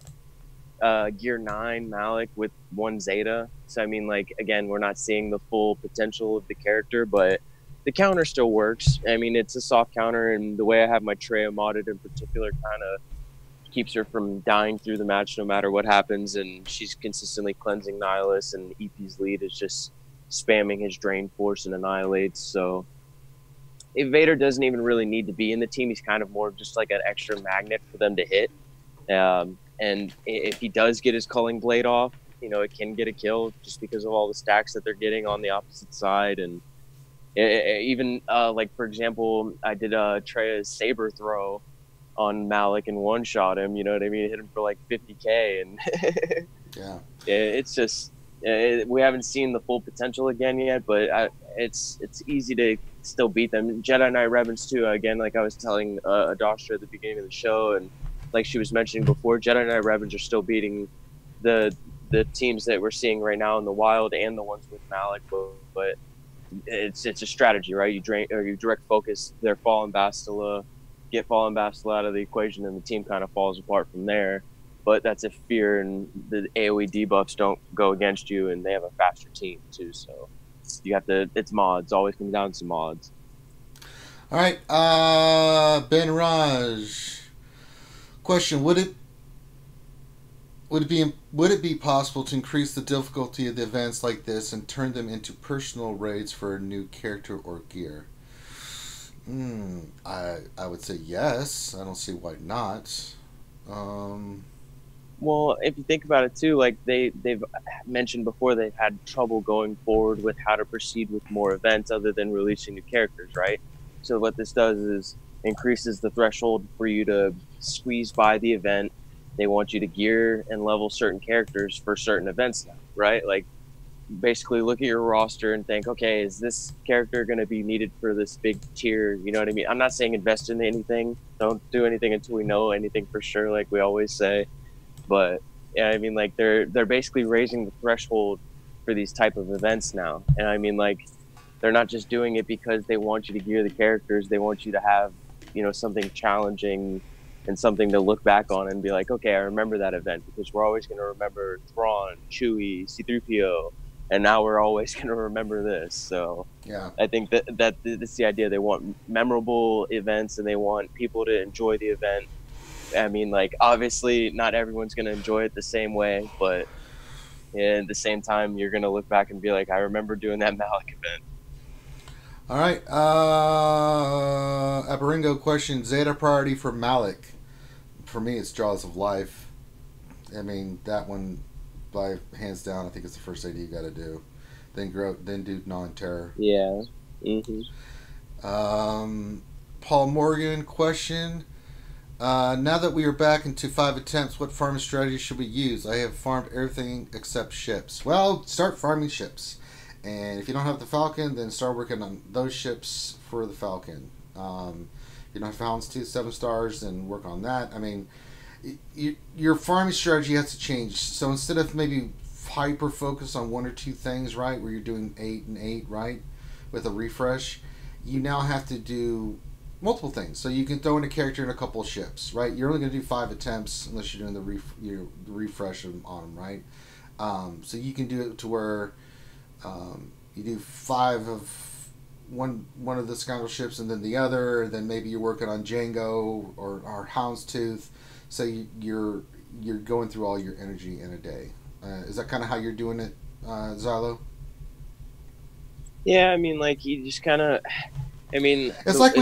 Gear 9 Malak with 1 Zeta. So I mean, like, again, we're not seeing the full potential of the character, but the counter still works. I mean, it's a soft counter, and the way I have my Treya modded in particular kind of keeps her from dying through the match no matter what happens, and she's consistently cleansing Nihilus, and EP's lead is just spamming his Drain Force and Annihilates. So if Vader doesn't even really need to be in the team, he's kind of more just like an extra magnet for them to hit. And if he does get his Culling Blade off, you know, it can get a kill just because of all the stacks that they're getting on the opposite side. And even like, for example, I did Treya's Saber Throw on Malak and one-shot him, you know what I mean? Hit him for like 50k, and yeah, it's just we haven't seen the full potential again yet, but it's easy to still beat them. Jedi Knight Revens too, again, like I was telling Adastra at the beginning of the show, and like she was mentioning before, Jedi Knight Revens are still beating the teams that we're seeing right now in the wild and the ones with Malak, but it's a strategy, right? You direct focus their Fallen Bastila, get Fallen Bastila out of the equation, and the team kind of falls apart from there. But that's if fear and the AoE debuffs don't go against you, and they have a faster team too. So you have to, it's mods, always comes down to mods. All right, Ben Raj, question: Would it be possible to increase the difficulty of the events like this and turn them into personal raids for a new character or gear? I would say yes. I don't see why not. Well, if you think about it too, like they've mentioned before, they've had trouble going forward with how to proceed with more events other than releasing new characters, right? So what this does is increases the threshold for you to squeeze by the event. They want you to gear and level certain characters for certain events now, right? Like, basically look at your roster and think, okay, is this character going to be needed for this big tier? You know what I mean? I'm not saying invest in anything. Don't do anything until we know anything for sure, like we always say. But yeah, I mean, like they're basically raising the threshold for these type of events now. And I mean, like, they're not just doing it because they want you to gear the characters. They want you to have, you know, something challenging and something to look back on and be like, okay, I remember that event, because we're always going to remember Thrawn, Chewie, C-3PO, and now we're always going to remember this. So yeah, I think that's the idea. They want memorable events, and they want people to enjoy the event. I mean, like, obviously not everyone's going to enjoy it the same way, but at the same time, you're going to look back and be like, I remember doing that Malak event. All right. Abaringo question: Zeta priority for Malak? For me, it's Jaws of Life. I mean, that one, by hands down, I think it's the first AD you got to do. Then do non-terror. Yeah. Paul Morgan question: now that we are back into 5 attempts, what farming strategy should we use? I have farmed everything except ships. Well, start farming ships. And if you don't have the Falcon, then start working on those ships for the Falcon. You don't have Falcons 2, 7 stars, then work on that. I mean, your farming strategy has to change. So instead of maybe hyper focus on 1 or 2 things, right, where you're doing 8 and 8, right, with a refresh, you now have to do multiple things. So you can throw in a character in a couple of ships, right? You're only going to do 5 attempts unless you're doing the refresh on them, right? So you can do it to where you do 5 of one of the scoundrel ships and then the other, and then maybe you're working on Django or Houndstooth. So you're going through all your energy in a day. Is that kind of how you're doing it, Xylo? Yeah, I mean, like, you just kind of, I mean, it's like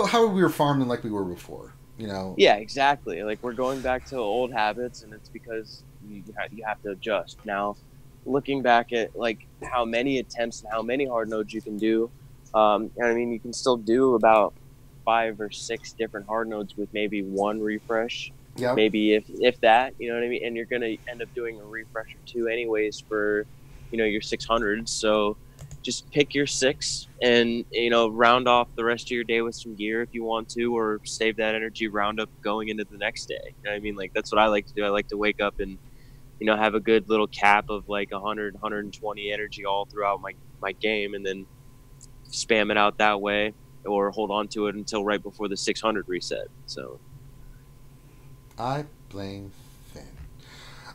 how we were farming like we were before, you know? Yeah, exactly. Like, we're going back to old habits, and it's because you have to adjust. Now, looking back at, like, how many attempts and how many hard nodes you can do, I mean, you can still do about 5 or 6 different hard nodes with maybe one refresh. Yep. Maybe if that, you know what I mean? And you're going to end up doing a refresh or 2 anyways for, your 600s. So just pick your 6 and, round off the rest of your day with some gear if you want to, or save that energy round up going into the next day. You know what I mean? Like, that's what I like to do. I like to wake up and, have a good little cap of like 100, 120 energy all throughout my game, and then spam it out that way, or hold on to it until right before the 600 reset. So I blame Finn.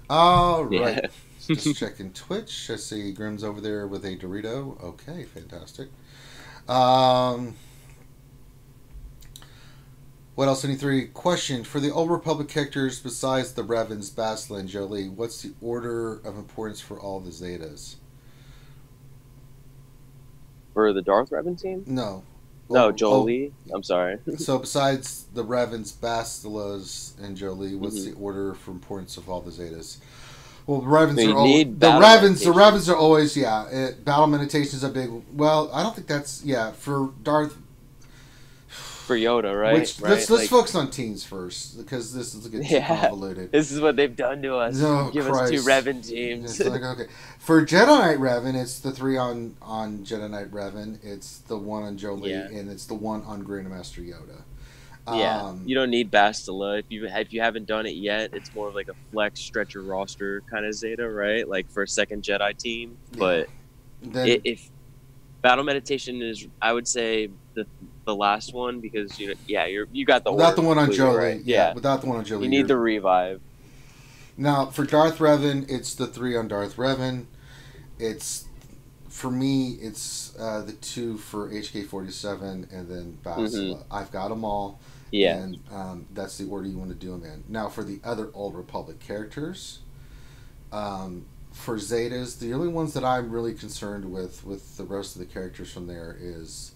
All right. Yeah. Just checking Twitch. I see Grim's over there with a Dorito. Okay, fantastic. What else? Any three? Question. For the Old Republic characters besides the Revans, Bastila, and Jolee, what's the order of importance for all the Zetas? For the Darth Revan team? No. No, Jolee. I'm sorry. So besides the Revans, Bastilas, and Jolee, what's the order for importance of all the Zetas? Well, the Revans are always, the Revans are always battle meditations are big. Well, I don't think that's for Darth. For Yoda, right? Let's focus on teens first, because this is getting too convoluted. This is what they've done to us. Give us 2 Revan teams. It's like, okay. For Jedi Knight Revan, it's the 3 on Jedi Knight Revan. It's the 1 on Jolee, and it's the 1 on Grandmaster Yoda. You don't need Bastila if you haven't done it yet. It's more of like a flex, stretch your roster kind of Zeta, right? Like for a second Jedi team. But if battle meditation is, I would say the last one, because you got the without the one on Jolee, right? without the one on Jolee, you need the revive. Now for Darth Revan, it's the 3 on Darth Revan. For me, it's the 2 for HK-47 and then Bastila. I've got them all. Yeah. And that's the order you want to do them in. Now, for the other Old Republic characters, for Zetas, the only ones that I'm really concerned with the rest of the characters from there is,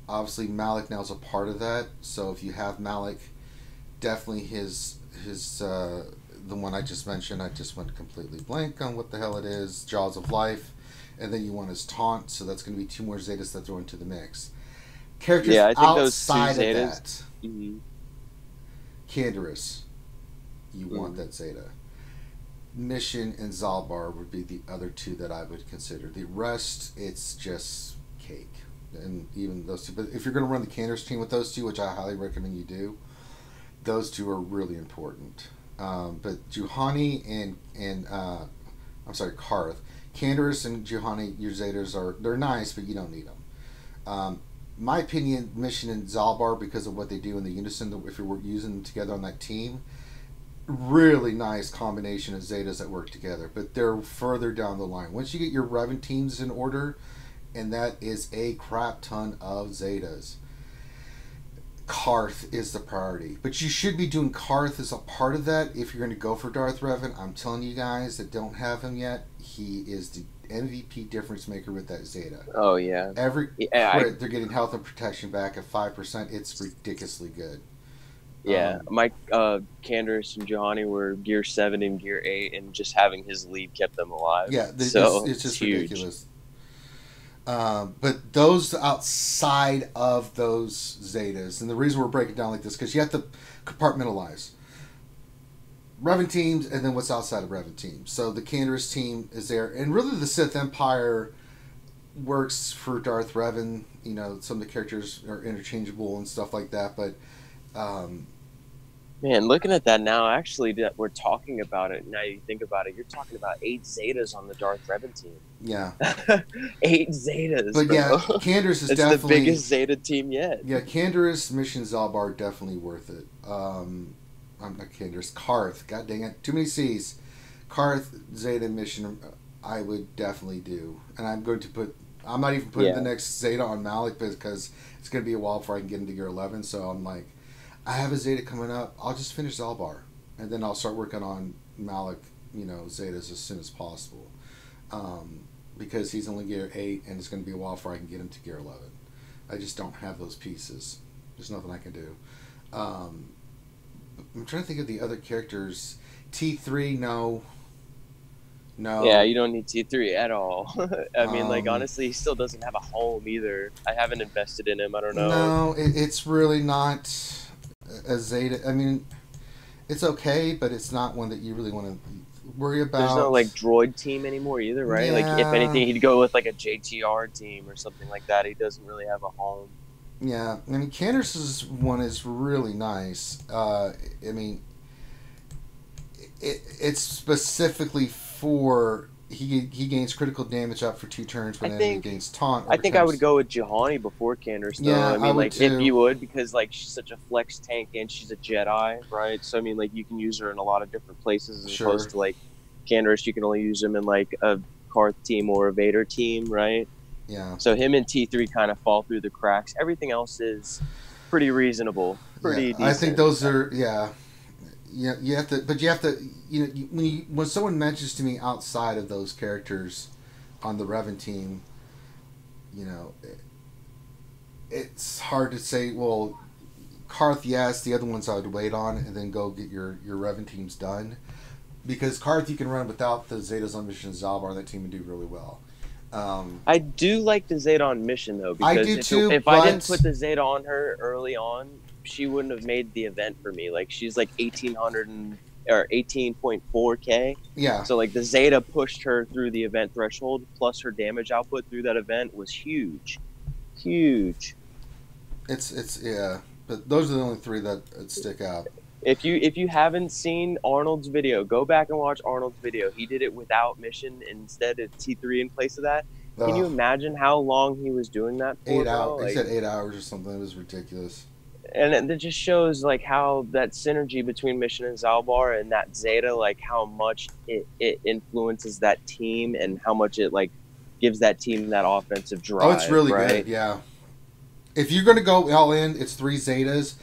obviously Malak now is a part of that. So if you have Malak, definitely his the one I just mentioned, I just went completely blank on what the hell it is, Jaws of Life, and then you want his taunt, so that's going to be 2 more Zetas that throw into the mix. Characters I think outside those 2 Zetas, of that, Canderous, you want that Zeta. Mission and Zalbar would be the other 2 that I would consider. The rest, it's just cake. And even those 2, but if you're going to run the Canderous team with those 2, which I highly recommend you do, those 2 are really important. But Juhani and Karth, Canderous and Juhani, your Zetas they're nice, but you don't need them. My opinion, Mission and Zalbar, because of what they do in the unison, if you're using them together on that team, really nice combination of Zetas that work together. But they're further down the line. Once you get your Revan teams in order, and that is a crap ton of Zetas, Karth is the priority. But you should be doing Karth as a part of that if you're going to go for Darth Revan. I'm telling you guys that don't have him yet, he is the MVP difference maker with that Zeta. Oh, yeah. Every crit, they're getting health and protection back at 5%. It's ridiculously good. Yeah, my Canderous and Juhani were Gear 7 and Gear 8, and just having his lead kept them alive. Yeah, it's just huge. Ridiculous. But those outside of those Zetas, and the reason we're breaking down like this, because you have to compartmentalize Revan teams and then what's outside of Revan teams. So the Canderous team is there, and really the Sith Empire works for Darth Revan. Some of the characters are interchangeable and stuff like that, but man, looking at that now, actually, that we're talking about it. Now you think about it, you're talking about 8 Zetas on the Darth Revan team. Yeah, 8 Zetas. But yeah, Canderous is definitely the biggest Zeta team yet. Yeah, Canderous, Mission, Zalbar, definitely worth it. I'm not Canderous, Karth. God dang it, too many C's. Karth, Zeta, Mission, I would definitely do, and I'm not even putting the next Zeta on Malak because it's going to be a while before I can get into Gear 11. So I'm like, I have a Zeta coming up. I'll just finish Zalbar, and then I'll start working on Malak, Zetas as soon as possible, because he's only Gear 8, and it's going to be a while before I can get him to Gear 11. I just don't have those pieces. There's nothing I can do. I'm trying to think of the other characters. T3, no. No. Yeah, you don't need T3 at all. I mean, like, Um, honestly, he still doesn't have a home either. I haven't invested in him. I don't know. No, it's really not a Zeta. I mean, it's okay, but it's not one that you really want to worry about. There's no, like, droid team anymore either, right? Like, if Yeah. anything, he'd go with, like, a JTR team or something like that. He doesn't really have a home. Yeah, I mean, Candace's one is really nice. I mean, it's specifically for he gains critical damage up for 2 turns when enemy gains taunt. I think I would go with Juhani before Candace, though. Yeah, I mean, I would like, too. if you would, because, like, she's such a flex tank and she's a Jedi, right? So, I mean, like, you can use her in a lot of different places as Sure. opposed to, like, Candace, you can only use him in, like, a Karth team or a Vader team, right? Yeah. So him and T3 kind of fall through the cracks. Everything else is pretty reasonable, pretty decent. I think those are you have to, but you have to, when someone mentions to me outside of those characters on the Revan team, it's hard to say. Well, Karth, yes, the other ones I would wait on and then go get your Revan teams done, because Karth you can run without the Zetas on Mission Zalbar, that team would do really well. I do like the Zeta on Mission though, I because do too, if but I didn't put the Zeta on her early on, she wouldn't have made the event for me. Like, she's like 18.4K. Yeah. So like the Zeta pushed her through the event threshold, plus her damage output through that event was huge. It's yeah, but those are the only 3 that stick out. If you haven't seen Arnold's video, go back and watch Arnold's video. He did it without Mission instead of T3 in place of that. Can you imagine how long he was doing that for? 8 hours. Like, he said 8 hours or something. It was ridiculous. And it just shows like how that synergy between Mission and Zalbar and that Zeta, like how much it influences that team and how much it like gives that team that offensive drive. Oh, it's really right? good. Yeah. If you're going to go all in, it's 3 Zetas.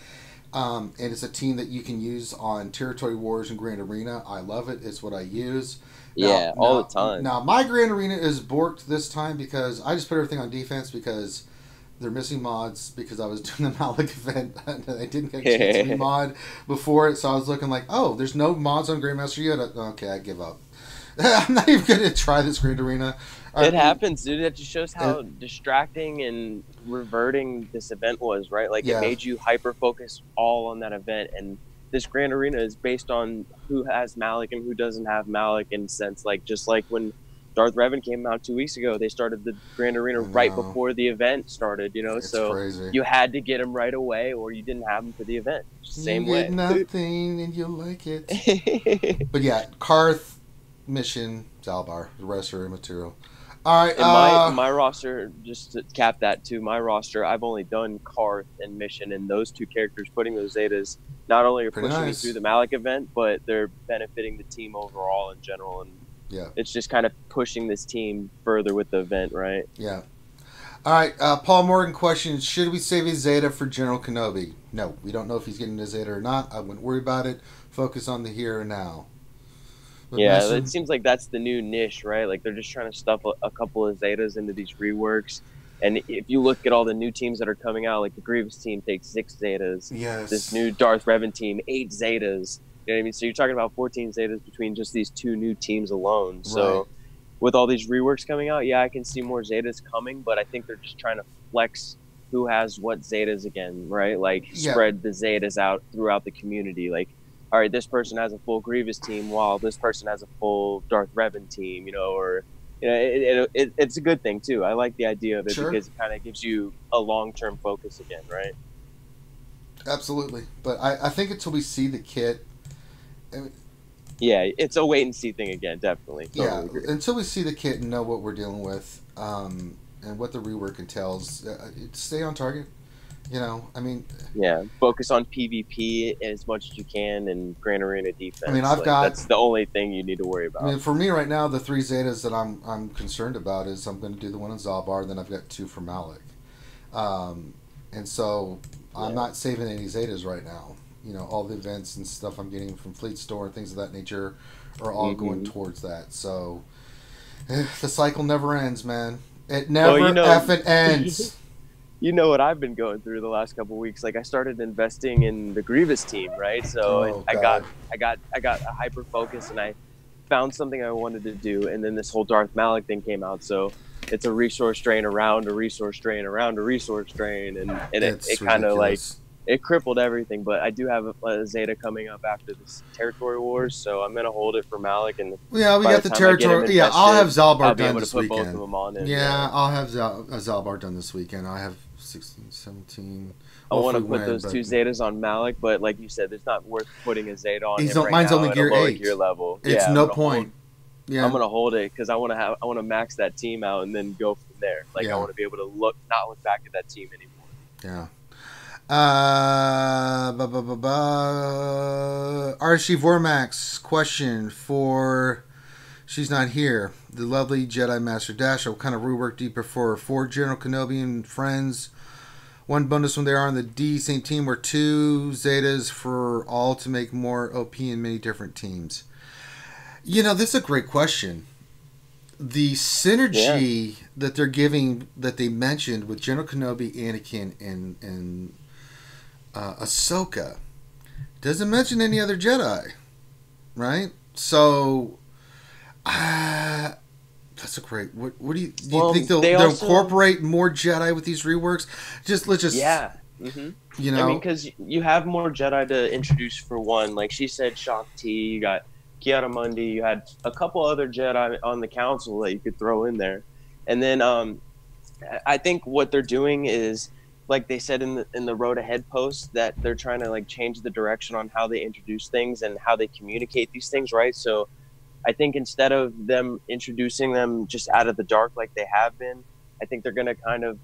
And it's a team that you can use on Territory Wars and Grand Arena. I love it. It's what I use. All the time. Now, my Grand Arena is borked this time because I just put everything on defense because they're missing mods because I was doing the Malak event and I didn't get a chance to remod before it. So I was looking like, oh, there's no mods on Grandmaster yet? Okay, I give up. I'm not even going to try this Grand Arena. It happens, dude. That just shows how distracting and reverting this event was, right? Like, it made you hyper-focus all on that event. And this Grand Arena is based on who has Malak and who doesn't have Malak, in a sense. Like, just like when Darth Revan came out 2 weeks ago, they started the Grand Arena right before the event started, It's so crazy. You had to get him right away or you didn't have him for the event. Same you way. get nothing and you like it. But yeah, Karth, Mission, Zalbar. The rest are immaterial. All right. And my roster, just to cap that too, my roster, I've only done Karth and Mission, and those 2 characters, putting those Zetas, not only are pushing me through the Malak event, but they're benefiting the team overall in general. And it's just kind of pushing this team further with the event, right? Yeah. All right. Paul Morgan questions: should we save a Zeta for General Kenobi? No, we don't know if he's getting a Zeta or not. I wouldn't worry about it. Focus on the here and now. But it seems like that's the new niche, right? Like, they're just trying to stuff a couple of Zetas into these reworks. And if you look at all the new teams that are coming out, like the Grievous team takes 6 Zetas. Yes. This new Darth Revan team, 8 Zetas. You know what I mean? So you're talking about 14 Zetas between just these 2 new teams alone. So with all these reworks coming out, I can see more Zetas coming, but I think they're just trying to flex who has what Zetas again, right? Like, spread the Zetas out throughout the community. Like, all right, this person has a full Grievous team while this person has a full Darth Revan team, it's a good thing too. I like the idea of it because it kind of gives you a long-term focus again, right? Absolutely. But I think until we see the kit... it's a wait-and-see thing again, definitely. Totally agree. Until we see the kit and know what we're dealing with and what the rework entails, stay on target. Focus on PvP as much as you can and Grand Arena defense. I mean, that's the only thing you need to worry about. I mean, for me right now, the 3 Zetas that I'm concerned about is I'm going to do the one in Zalbar, then I've got 2 for Malak. And so I'm not saving any Zetas right now. All the events and stuff I'm getting from Fleet Store and things of that nature are all going towards that. So the cycle never ends, man. It never effing ends. You know what I've been going through the last couple of weeks. Like, I started investing in the Grievous team, right? So I got a hyper focus, and I found something I wanted to do, and then this whole Darth Malak thing came out. So it's a resource drain around a resource drain around a resource drain, and it kind of like it crippled everything. But I do have a Zeta coming up after this territory wars, so I'm gonna hold it for Malak. And yeah, we got the territory. Yeah, I'll have Zalbar done this weekend. Both of them on it, yeah, I'll have Zalbar done this weekend. I have 16, 17. I want to put those two Zetas on Malak, but like you said, it's not worth putting a Zeta on him right mine's now only at gear a lower 8. gear level. It's no point. I'm gonna hold it because I want to max that team out and then go from there. Like I want to be able to not look back at that team anymore. Yeah. RSG Vormax question for she's not here. The lovely Jedi Master Dasha. What kind of rework do you prefer? 4 General Kenobi and friends. 1 bonus when they are on the D same team, or 2 Zetas for all to make more OP in many different teams. You know, this is a great question. The synergy that they're giving, that they mentioned with General Kenobi, Anakin, and Ahsoka, doesn't mention any other Jedi, right? So, that's a great. What do you think they'll incorporate more Jedi with these reworks? Let's just you know, I mean, because you have more Jedi to introduce for one. Like she said, Shakti. You got Kiara Mundi. You had a couple other Jedi on the council that you could throw in there, and then I think what they're doing is, like they said in the Road Ahead post, that they're trying to like change the direction on how they introduce things and how they communicate these things, right? So I think instead of them introducing them just out of the dark like they have been, I think they're going to kind of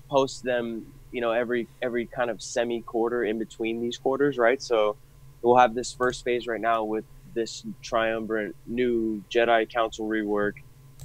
post them, you know, every kind of semi-quarter in between these quarters, right? So we'll have this first phase right now with this triumvirate new Jedi Council rework,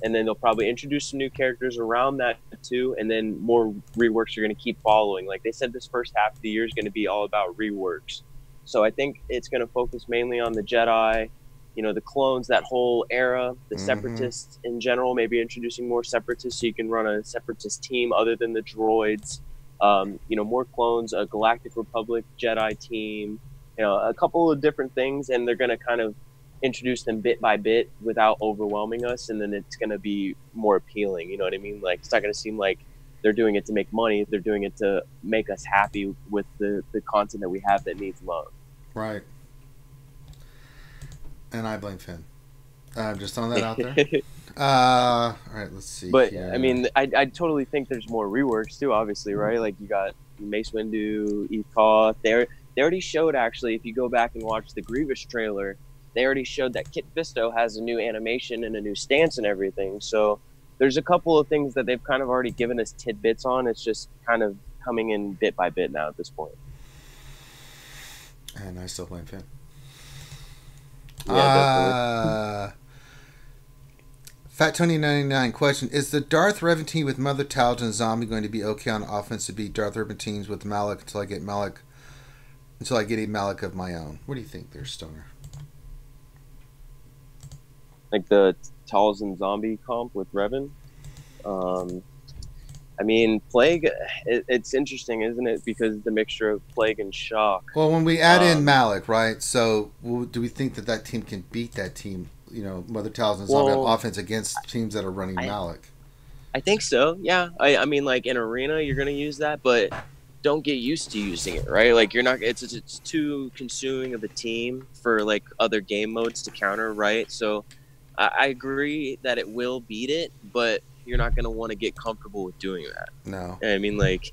and then they'll probably introduce some new characters around that too, and then more reworks are going to keep following. Like they said, this first half of the year is going to be all about reworks. So I think it's going to focus mainly on the Jedi, you know, the clones, that whole era, the Separatists in general, maybe introducing more Separatists so you can run a Separatist team other than the droids. You know, more clones, a Galactic Republic Jedi team, you know, a couple of different things, and they're going to kind of introduce them bit by bit without overwhelming us, and then it's going to be more appealing, you know what I mean? Like, it's not going to seem like they're doing it to make money, they're doing it to make us happy with the content that we have that needs love. Right. And I blame Finn. I'm just throwing that out there. All right, let's see. But here. I mean, I totally think there's more reworks too. Obviously, right? Like you got Mace Windu, Eve Koth. They already showed, actually, if you go back and watch the Grievous trailer, they already showed that Kit Fisto has a new animation and a new stance and everything. So there's a couple of things that they've kind of already given us tidbits on. It's just kind of coming in bit by bit now at this point. And I still blame Finn. Yeah, Fat Tony 99 question: is the Darth Revan team with Mother Talzin and Zombie going to be okay on offense to beat Darth Revan teams with Malak until I get a Malak of my own? What do you think there, Stoner? Like the Talzin Zombie comp with Revan? I mean, Plague, it's interesting, isn't it? Because the mixture of Plague and Shock. Well, when we add in Malak, right? So, do we think that team can beat that team? You know, Mother Talzin's on offense against teams that are running Malak. I think so. Yeah. I mean, like in Arena, you're going to use that, but don't get used to using it, right? Like you're not. It's too consuming of a team for like other game modes to counter, right? So, I agree that it will beat it, but you're not going to want to get comfortable with doing that. No. I mean, like,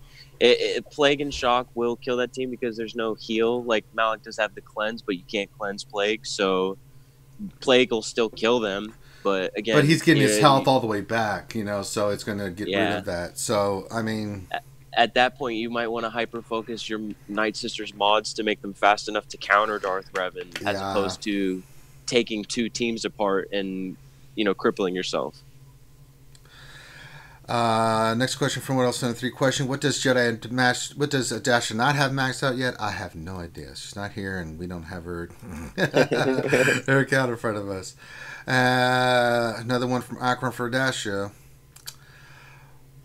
Plague and Shock will kill that team because there's no heal. Like, Malak does have the cleanse, but you can't cleanse Plague, so Plague will still kill them. But, again... But he's getting his health all the way back, you know, so it's going to get rid of that. So, I mean... At that point, you might want to hyper-focus your Night Sisters mods to make them fast enough to counter Darth Revan, as opposed to taking two teams apart and, you know, crippling yourself. Next question from What Else in 3 question. What does Dasha not have maxed out yet? I have no idea. She's not here and we don't have her account in front of us. Another one from Akron for Dasha.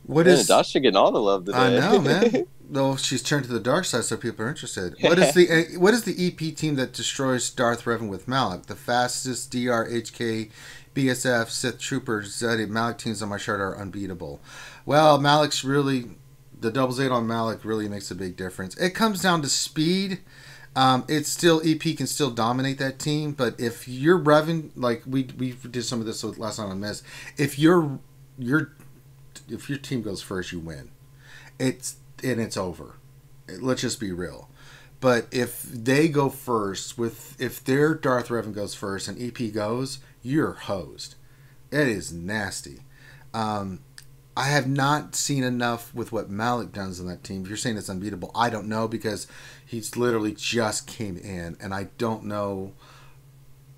Dasha getting all the love today. I know, man. Though she's turned to the dark side, so people are interested. What is the EP team that destroys Darth Revan with Malak? The fastest DR, HK, BSF, Sith Troopers, Zeta, Malak teams on my chart are unbeatable. Well, Malak's really, the double Zeta on Malak really makes a big difference. It comes down to speed. It's still, EP can still dominate that team, but if you're Revan, like we did some of this last night on Miss, if your team goes first, you win. It's over. Let's just be real. But if they go first, if their Darth Revan goes first and EP goes, you're hosed. It is nasty. I have not seen enough with what Malak does on that team. If you're saying it's unbeatable, I don't know, because he's literally just came in, and I don't know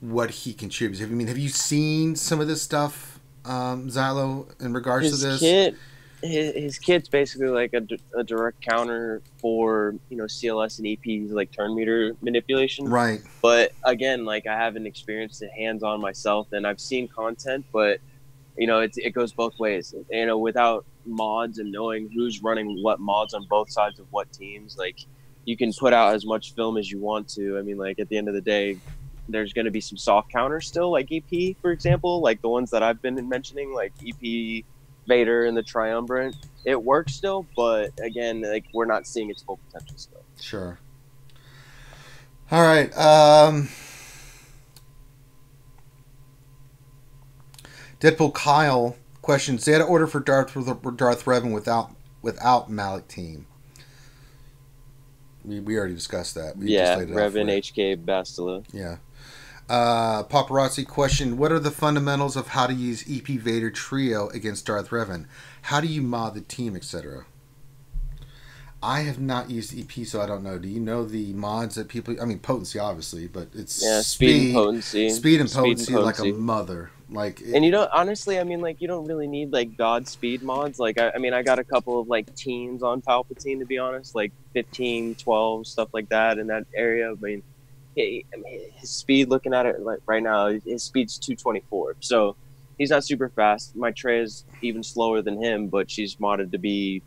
what he contributes. Have you seen some of this stuff, Xylo, in regards to this? His kit's basically like a direct counter for, CLS and EP's like turn meter manipulation. Right. But again, like, I haven't experienced it hands-on myself, and I've seen content, but it goes both ways. Without mods and knowing who's running what mods on both sides of what teams, like, you can put out as much film as you want to. Like, at the end of the day, there's going to be some soft counters still, like EP, for example, like the ones that I've been mentioning, like EP, Vader, and the Triumvirate. It works still, but again, like, we're not seeing its full potential still. Sure. All right. Deadpool Kyle questions: Zeta order for Darth Revan without Malak team. We already discussed that. Revan, HK, Bastila. Yeah. Paparazzi question: what are the fundamentals of how to use EP Vader trio against Darth Revan? How do you mod the team, etc.? I have not used EP, so I don't know. Do you know the mods that people... potency, obviously, but it's speed and potency. Speed and potency like a mother. And honestly, you don't really need, like, Godspeed mods. Like, I got a couple of, like, teens on Palpatine, to be honest. Like, 15, 12, stuff like that in that area. His speed, looking at it like right now, his speed's 224. So he's not super fast. My Trey is even slower than him, but she's modded to be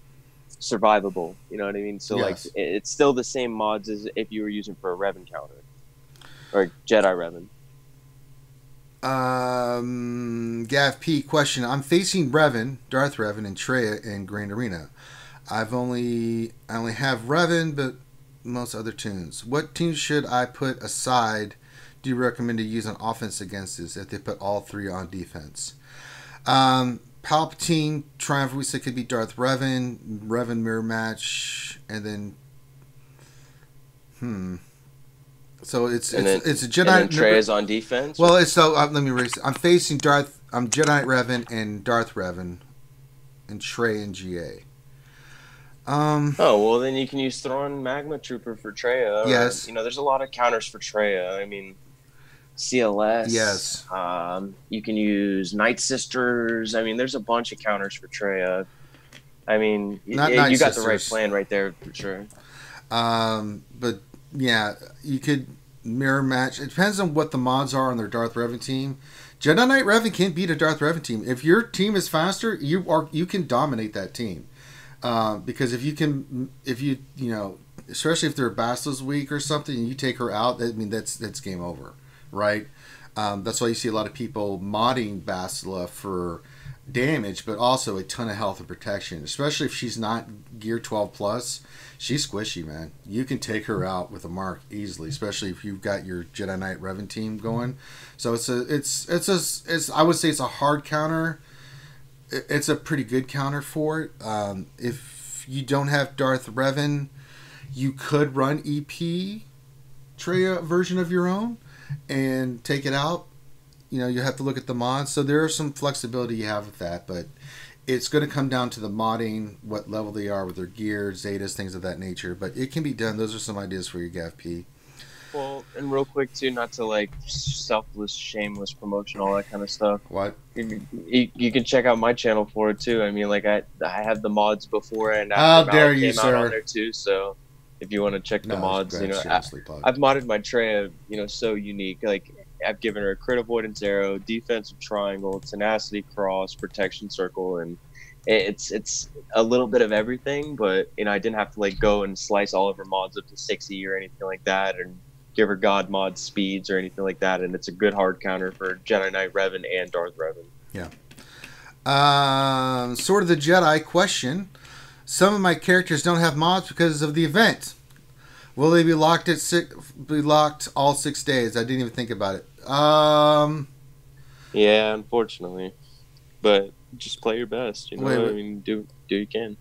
survivable. You know what I mean? So yes. Like, it's still the same mods as if you were using for a Revan counter or Jedi Revan. Gav P question: I'm facing Darth Revan, and Trey in Grand Arena. I only have Revan, but most other tunes. What teams should I put aside? Do you recommend to use on offense against this if they put all three on defense? Palpatine, Triumph, we said could be Darth Revan mirror match, and then so it's a Jedi. And then Trey is on defense. Well, it's so let me erase it. I'm facing Jedi Revan and Darth Revan, and Trey and GA. Well, then you can use Thrawn Magma Trooper for Treya. Yes. There's a lot of counters for Treya. CLS. Yes. You can use Night Sisters. There's a bunch of counters for Treya. You got the right plan right there for sure. But yeah, you could mirror match. It depends on what the mods are on their Darth Revan team. Jedi Knight Revan can't beat a Darth Revan team. If your team is faster, you can dominate that team. Because if you especially if their Bastila's weak or something, and you take her out, that's game over, right? That's why you see a lot of people modding Bastila for damage, but also a ton of health and protection. Especially if she's not gear 12 plus, she's squishy, man. You can take her out with a mark easily, especially if you've got your Jedi Knight Revan team going. So I would say it's a hard counter. It's a pretty good counter for it. If you don't have Darth Revan, you could run EP Treya version of your own and take it out. You have to look at the mods. So there is some flexibility you have with that, but it's going to come down to the modding, what level they are with their gear, Zetas, things of that nature. But it can be done. Those are some ideas for your Gav P. Well, and real quick too, not to like selfless, shameless promotion, all that kind of stuff. What? You can check out my channel for it too. I have the mods before and How after dare Malak you, came sir. out on there too. So if you want to check the mods, seriously, I've modded my Treya, so unique. Like, I've given her a crit avoidance arrow, defensive triangle, tenacity cross, protection circle, and it's a little bit of everything, but you know, I didn't have to like go and slice all of her mods up to 60 or anything like that, and give her god mod speeds or anything like that. And it's a good hard counter for Jedi Knight Revan and Darth Revan. Yeah. Sort of the Jedi question. Some of my characters don't have mods because of the event. Will they be locked all 6 days? I didn't even think about it. Yeah, unfortunately, but just play your best. You know, wait. I mean, do you can.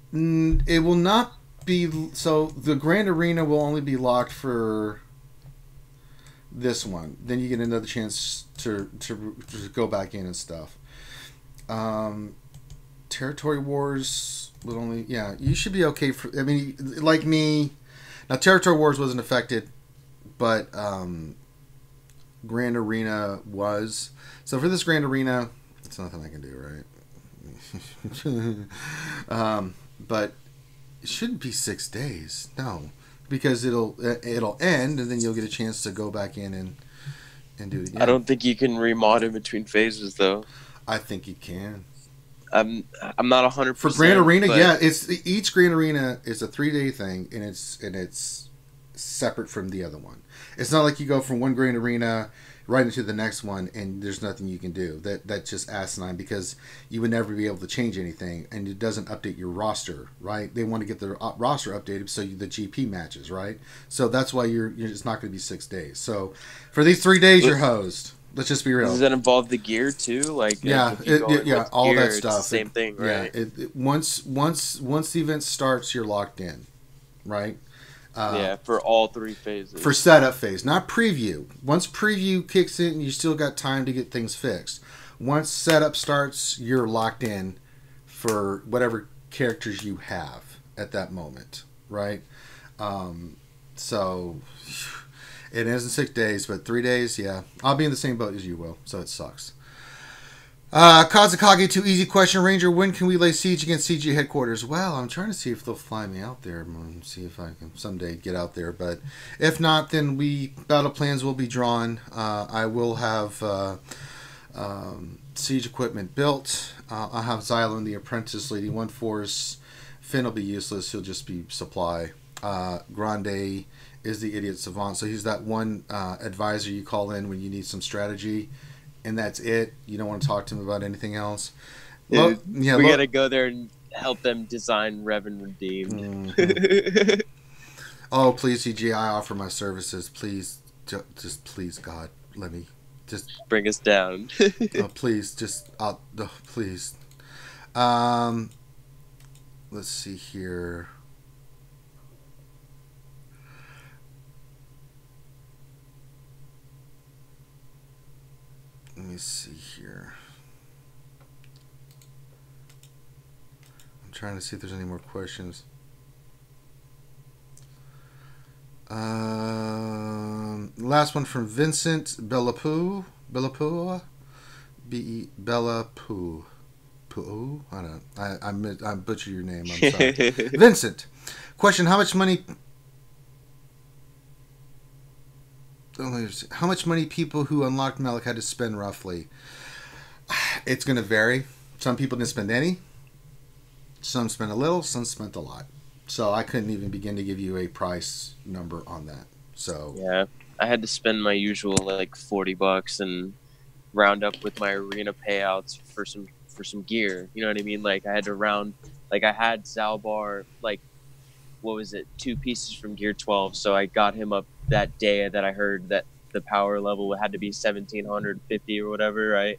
It will not be. So the Grand Arena will only be locked for this one. Then you get another chance to go back in and stuff. Territory Wars would only. Yeah, you should be okay for. I mean, like me. Now, Territory Wars wasn't affected, but Grand Arena was. So for this Grand Arena, it's nothing I can do, right? But it shouldn't be 6 days. No, because it'll end, and then you'll get a chance to go back in and do it again. I don't think you can remod in between phases, though. I think you can. I'm not 100%. For Grand Arena, yeah, it's each Grand Arena is a 3-day thing, and it's separate from the other one. It's not like you go from one Grand Arena right into the next one and there's nothing you can do. That's just asinine, because you would never be able to change anything, and it doesn't update your roster, right? They want to get their roster updated so the GP matches, right? So that's why you're it's not going to be 6 days. So for these 3 days, you're hosed. Let's just be real. Does that involve the gear too? Like yeah, all gear, that stuff. It's the same thing, right? Yeah, once the event starts, you're locked in, right? Yeah, for all 3 phases. For setup phase, not preview. Once preview kicks in, you still got time to get things fixed. Once setup starts, you're locked in for whatever characters you have at that moment, right? So it is in 6 days, but 3 days, yeah. I'll be in the same boat as you will, so it sucks. Kazakage, too easy question. Ranger, when can we lay siege against CG headquarters? Well, I'm trying to see if they'll fly me out there and see if I can someday get out there. But if not, then battle plans will be drawn. I will have siege equipment built. I'll have Xylo and the apprentice leading one force. Finn will be useless. He'll just be supply. Grande is the idiot savant. So he's that one advisor you call in when you need some strategy. And that's it. You don't want to talk to him about anything else. We gotta go there and help them design Revan Redeemed. Mm-hmm. Oh, please, CG, I offer my services. Please, just please, God, let me just bring us down. Oh, please, please. Let's see here. Let me see here. I'm trying to see if there's any more questions. Last one from Vincent Bellapoo. Bellapoo? Bellapoo. Poo? I don't know. I butchered your name. I'm sorry. Vincent. Question: How much money people who unlocked Malak had to spend roughly? It's going to vary. Some people didn't spend any. Some spent a little. Some spent a lot. So I couldn't even begin to give you a price number on that. So yeah, I had to spend my usual like $40 and round up with my arena payouts for some gear. You know what I mean? Like I had to round. Like I had Zalbar, like what was it, 2 pieces from Gear 12. So I got him up that day that I heard that the power level had to be 1750 or whatever, right?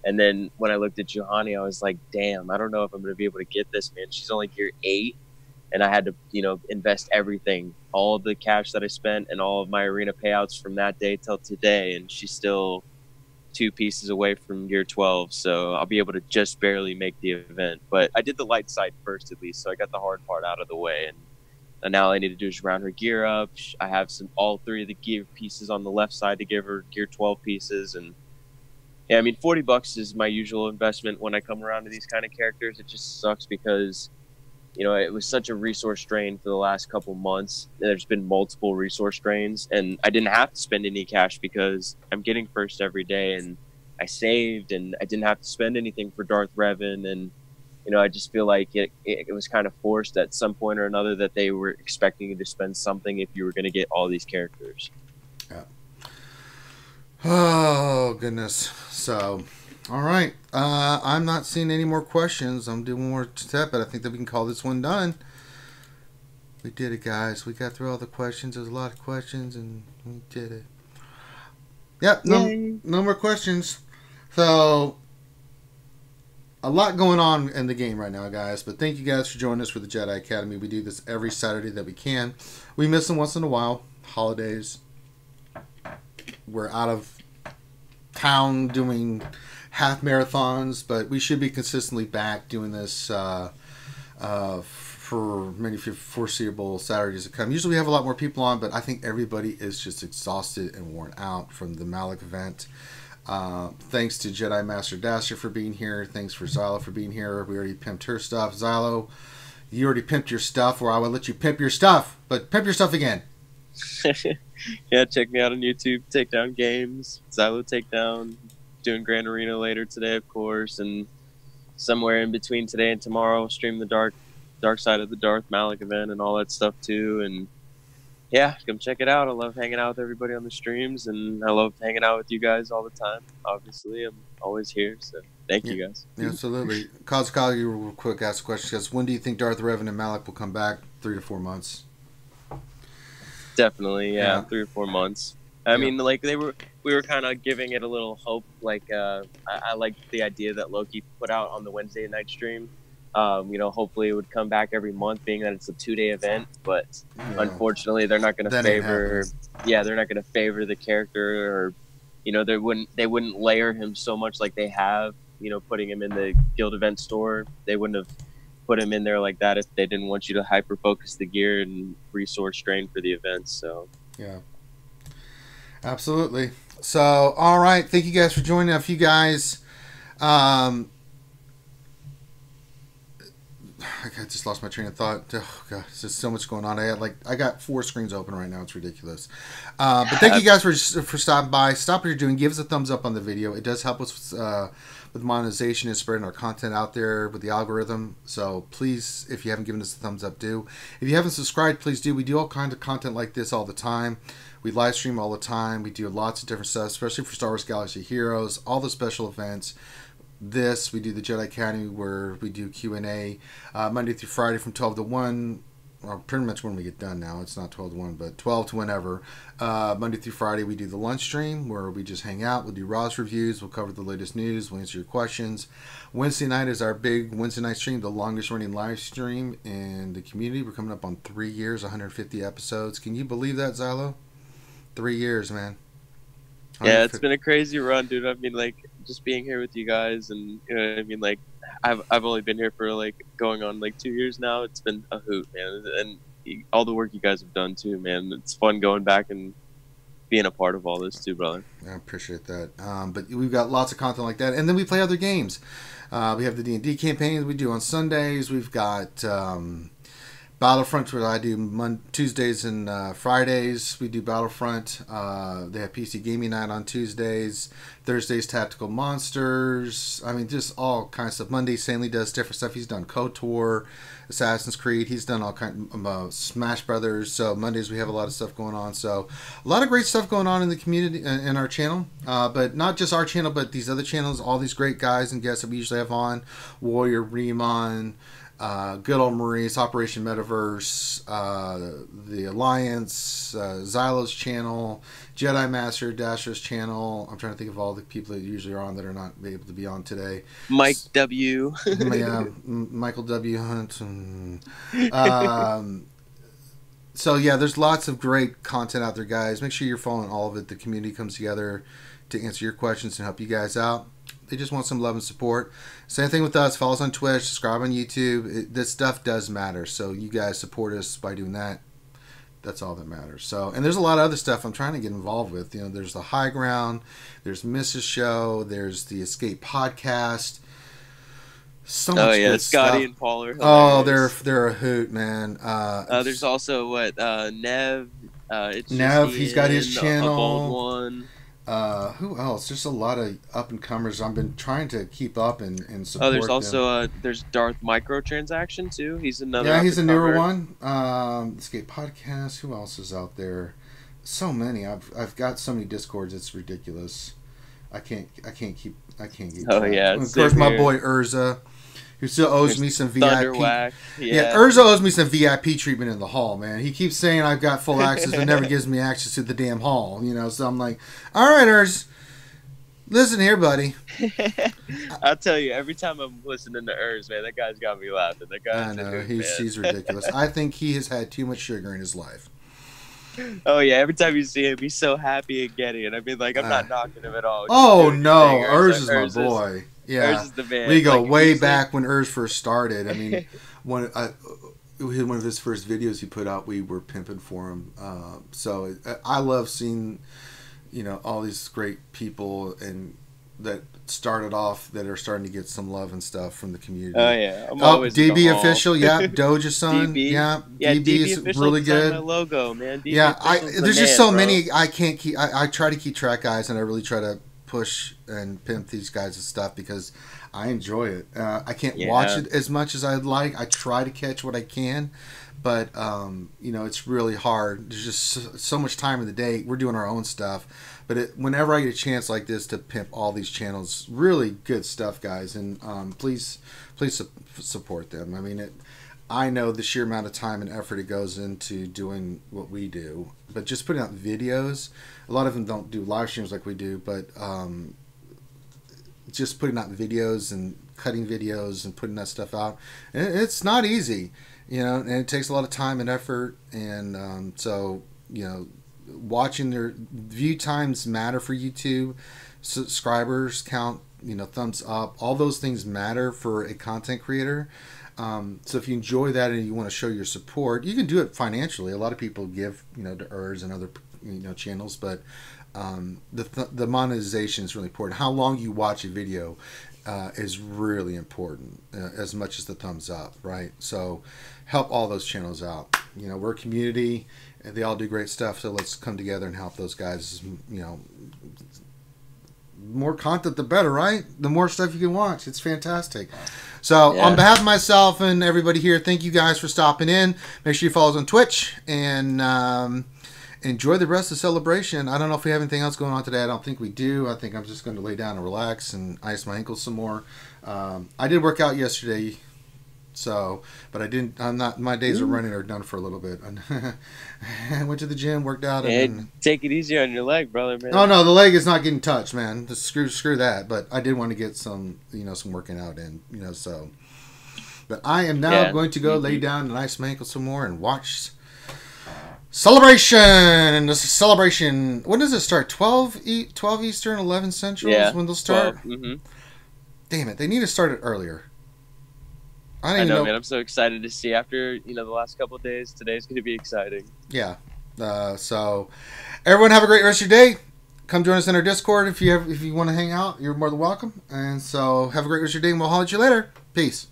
And then when I looked at Juhani, I was like, damn, I don't know if I'm going to be able to get this, man. She's only Gear 8. And I had to, invest everything, all of the cash that I spent and all of my arena payouts from that day till today. And she's still 2 pieces away from Gear 12. So I'll be able to just barely make the event. But I did the light side first, at least. So I got the hard part out of the way. And now all I need to do is round her gear up. I have all 3 of the gear pieces on the left side to give her Gear 12 pieces. And yeah, I mean, $40 is my usual investment when I come around to these kind of characters. It just sucks because, it was such a resource drain for the last couple months. There's been multiple resource drains, and I didn't have to spend any cash because I'm getting first every day, and I saved, and I didn't have to spend anything for Darth Revan, and you know, I just feel like it was kind of forced at some point or another that they were expecting you to spend something if you were going to get all these characters. Yeah. Oh, goodness. So, all right. I'm not seeing any more questions. I'm doing more step, but I think that we can call this one done. We did it, guys. We got through all the questions. There was a lot of questions, and we did it. Yep, no more questions. So, a lot going on in the game right now, guys. But thank you guys for joining us for the Jedi Academy. We do this every Saturday that we can. We miss them once in a while. Holidays. We're out of town doing half marathons, but we should be consistently back doing this for many foreseeable Saturdays to come. Usually we have a lot more people on, but I think everybody is just exhausted and worn out from the Malak event. Thanks to Jedi Master Dasher for being here. Thanks for Xylo for being here. We already pimped her stuff. Xylo, you already pimped your stuff, or I will let you pimp your stuff, but pimp your stuff again. Yeah, check me out on YouTube. Takedown Games, Xylo Takedown. Doing Grand Arena later today, of course, and somewhere in between today and tomorrow, stream the dark side of the Darth Malak event and all that stuff too. And yeah, come check it out. I love hanging out with everybody on the streams, and I love hanging out with you guys all the time. Obviously, I'm always here, so thank you guys. Yeah, absolutely. Kazakali, real quick, ask a question. Because when do you think Darth Revan and Malak will come back? 3 to 4 months. Definitely, yeah. 3 or 4 months. I mean, like we were kind of giving it a little hope. Like I liked the idea that Loki put out on the Wednesday night stream. You know, hopefully it would come back every month, being that it's a 2-day event. But unfortunately, they're not going to favor. Yeah, they're not going to favor the character, or you know, they wouldn't layer him so much like they have. You know, putting him in the guild event store, they wouldn't have put him in there like that if they didn't want you to hyper focus the gear and resource strain for the events. So yeah. Absolutely. So, all right. Thank you guys for joining. A few guys. I just lost my train of thought. Oh, God, there's just so much going on. I got 4 screens open right now. It's ridiculous. But thank you guys for stopping by. Stop what you're doing. Give us a thumbs up on the video. It does help us with monetization and spreading our content out there with the algorithm. So please, if you haven't given us a thumbs up, do. If you haven't subscribed, please do. We do all kinds of content like this all the time. We live stream all the time. We do lots of different stuff, especially for Star Wars Galaxy Heroes, all the special events. We do the Jedi Academy where we do Q&A Monday through Friday from 12 to 1. Well, pretty much when we get done now. It's not 12 to 1, but 12 to whenever. Monday through Friday, we do the lunch stream where we just hang out. We'll do Ross reviews. We'll cover the latest news. We'll answer your questions. Wednesday night is our big Wednesday night stream, the longest running live stream in the community. We're coming up on 3 years, 150 episodes. Can you believe that, Xylo? 3 years, man. Yeah, it's been a crazy run, dude. I mean, like, just being here with you guys, and you know what I mean, like, I've only been here for like going on like 2 years now. It's been a hoot, man, and all the work you guys have done too, man. It's fun going back and being a part of all this too, brother. I appreciate that. But we've got lots of content like that, and then we play other games. We have the D&D campaigns we do on Sundays. We've got Battlefront, where I do Tuesdays and Fridays. We do Battlefront. They have PC Gaming Night on Tuesdays. Thursdays, Tactical Monsters. I mean, just all kinds of stuff. Monday, Stanley does different stuff. He's done KOTOR, Assassin's Creed. He's done all kinds of Smash Brothers. So Mondays we have a lot of stuff going on. So a lot of great stuff going on in the community, in our channel. But not just our channel, but these other channels. All these great guys and guests that we usually have on. Warrior, Remon, Good Old Maurice, Operation Metaverse, the Alliance, Xylo's channel, Jedi Master Dasher's channel. I'm trying to think of all the people that usually are on that are not able to be on today. Mike W. Yeah, Michael W. Hunt. So yeah, there's lots of great content out there, guys. Make sure you're following all of it. The community comes together to answer your questions and help you guys out. They just want some love and support. Same thing with us. Follow us on Twitch. Subscribe on YouTube. This stuff does matter. So you guys support us by doing that. That's all that matters. So, and there's a lot of other stuff I'm trying to get involved with. You know, there's the High Ground. There's Mrs. Show. There's the Escape Podcast. So much good Scotty stuff. And Paul are hilarious. They're a hoot, man. There's also Nev. Nev, he's got his channel. A bold one. Who else? There's a lot of up and comers. I've been trying to keep up and support. Oh, there's them. also there's Darth Microtransaction too. He's another. Yeah, he's a newer one. Escape Podcast. Who else is out there? So many. I've got so many Discords. It's ridiculous. I can't keep. Oh track. yeah. Of course, my boy Urza, who still owes me some VIP. Thunderwhack. Yeah, Urza owes me some VIP treatment in the hall, man. He keeps saying I've got full access, but never gives me access to the damn hall. You know, so I'm like, all right, Urz, listen here, buddy. I'll tell you, every time I'm listening to Urz, man, that guy's got me laughing. That guy's I know he's ridiculous. I think he has had too much sugar in his life. Oh yeah, every time you see him, he's so happy and getting it. I mean, like, I'm not knocking him at all. Oh no, Urz is my boy. Yeah, Urz is the man. We go way back when Urz first started. I mean, one of his first videos he put out, we were pimping for him. So I love seeing, all these great people and that started off that are starting to get some love and stuff from the community. Oh yeah, I'm always DB official, yeah, Doja son, DB. yeah, DB is really good. My logo, man. DB There's just so many. I can't keep. I try to keep track, guys, and I really try to push and pimp these guys' stuff because I enjoy it. I can't watch it as much as I'd like. I try to catch what I can, but it's really hard. There's just so much time in the day. We're doing our own stuff, but whenever I get a chance like this to pimp all these channels, really good stuff, guys, and please support them. I mean, I know the sheer amount of time and effort it goes into doing what we do, but just putting out videos. A lot of them don't do live streams like we do, but just putting out videos and cutting videos and putting that stuff out, it's not easy, and it takes a lot of time and effort, and so watching their view times matter for YouTube, subscribers count, thumbs up, all those things matter for a content creator. So if you enjoy that and you want to show your support, you can do it financially. A lot of people give, to Urz and other, channels, but the monetization is really important. How long you watch a video is really important, as much as the thumbs up, right? So help all those channels out. We're a community, and they all do great stuff. So let's come together and help those guys. More content, the better, right? The more stuff you can watch. It's fantastic. So on behalf of myself and everybody here, thank you guys for stopping in. Make sure you follow us on Twitch and enjoy the rest of the celebration. I don't know if we have anything else going on today. I don't think we do. I think I'm just going to lay down and relax and ice my ankles some more. I did work out yesterday, but I didn't. My days of running are done for a little bit. I went to the gym, worked out. Take it easy on your leg, brother, man. Oh no, the leg is not getting touched, man. Just screw that. But I did want to get some, some working out in, so. But I am now going to go lay down and ice my ankles some more and watch Celebration. This is Celebration. When does it start? 12 Eastern, 11 Central is when they'll start. Damn it, they need to start it earlier. I know, man. I'm so excited to see after the last couple of days. Today's going to be exciting. Yeah. So, everyone have a great rest of your day. Come join us in our Discord if you want to hang out. You're more than welcome. And so, have a great rest of your day, and we'll holler at you later. Peace.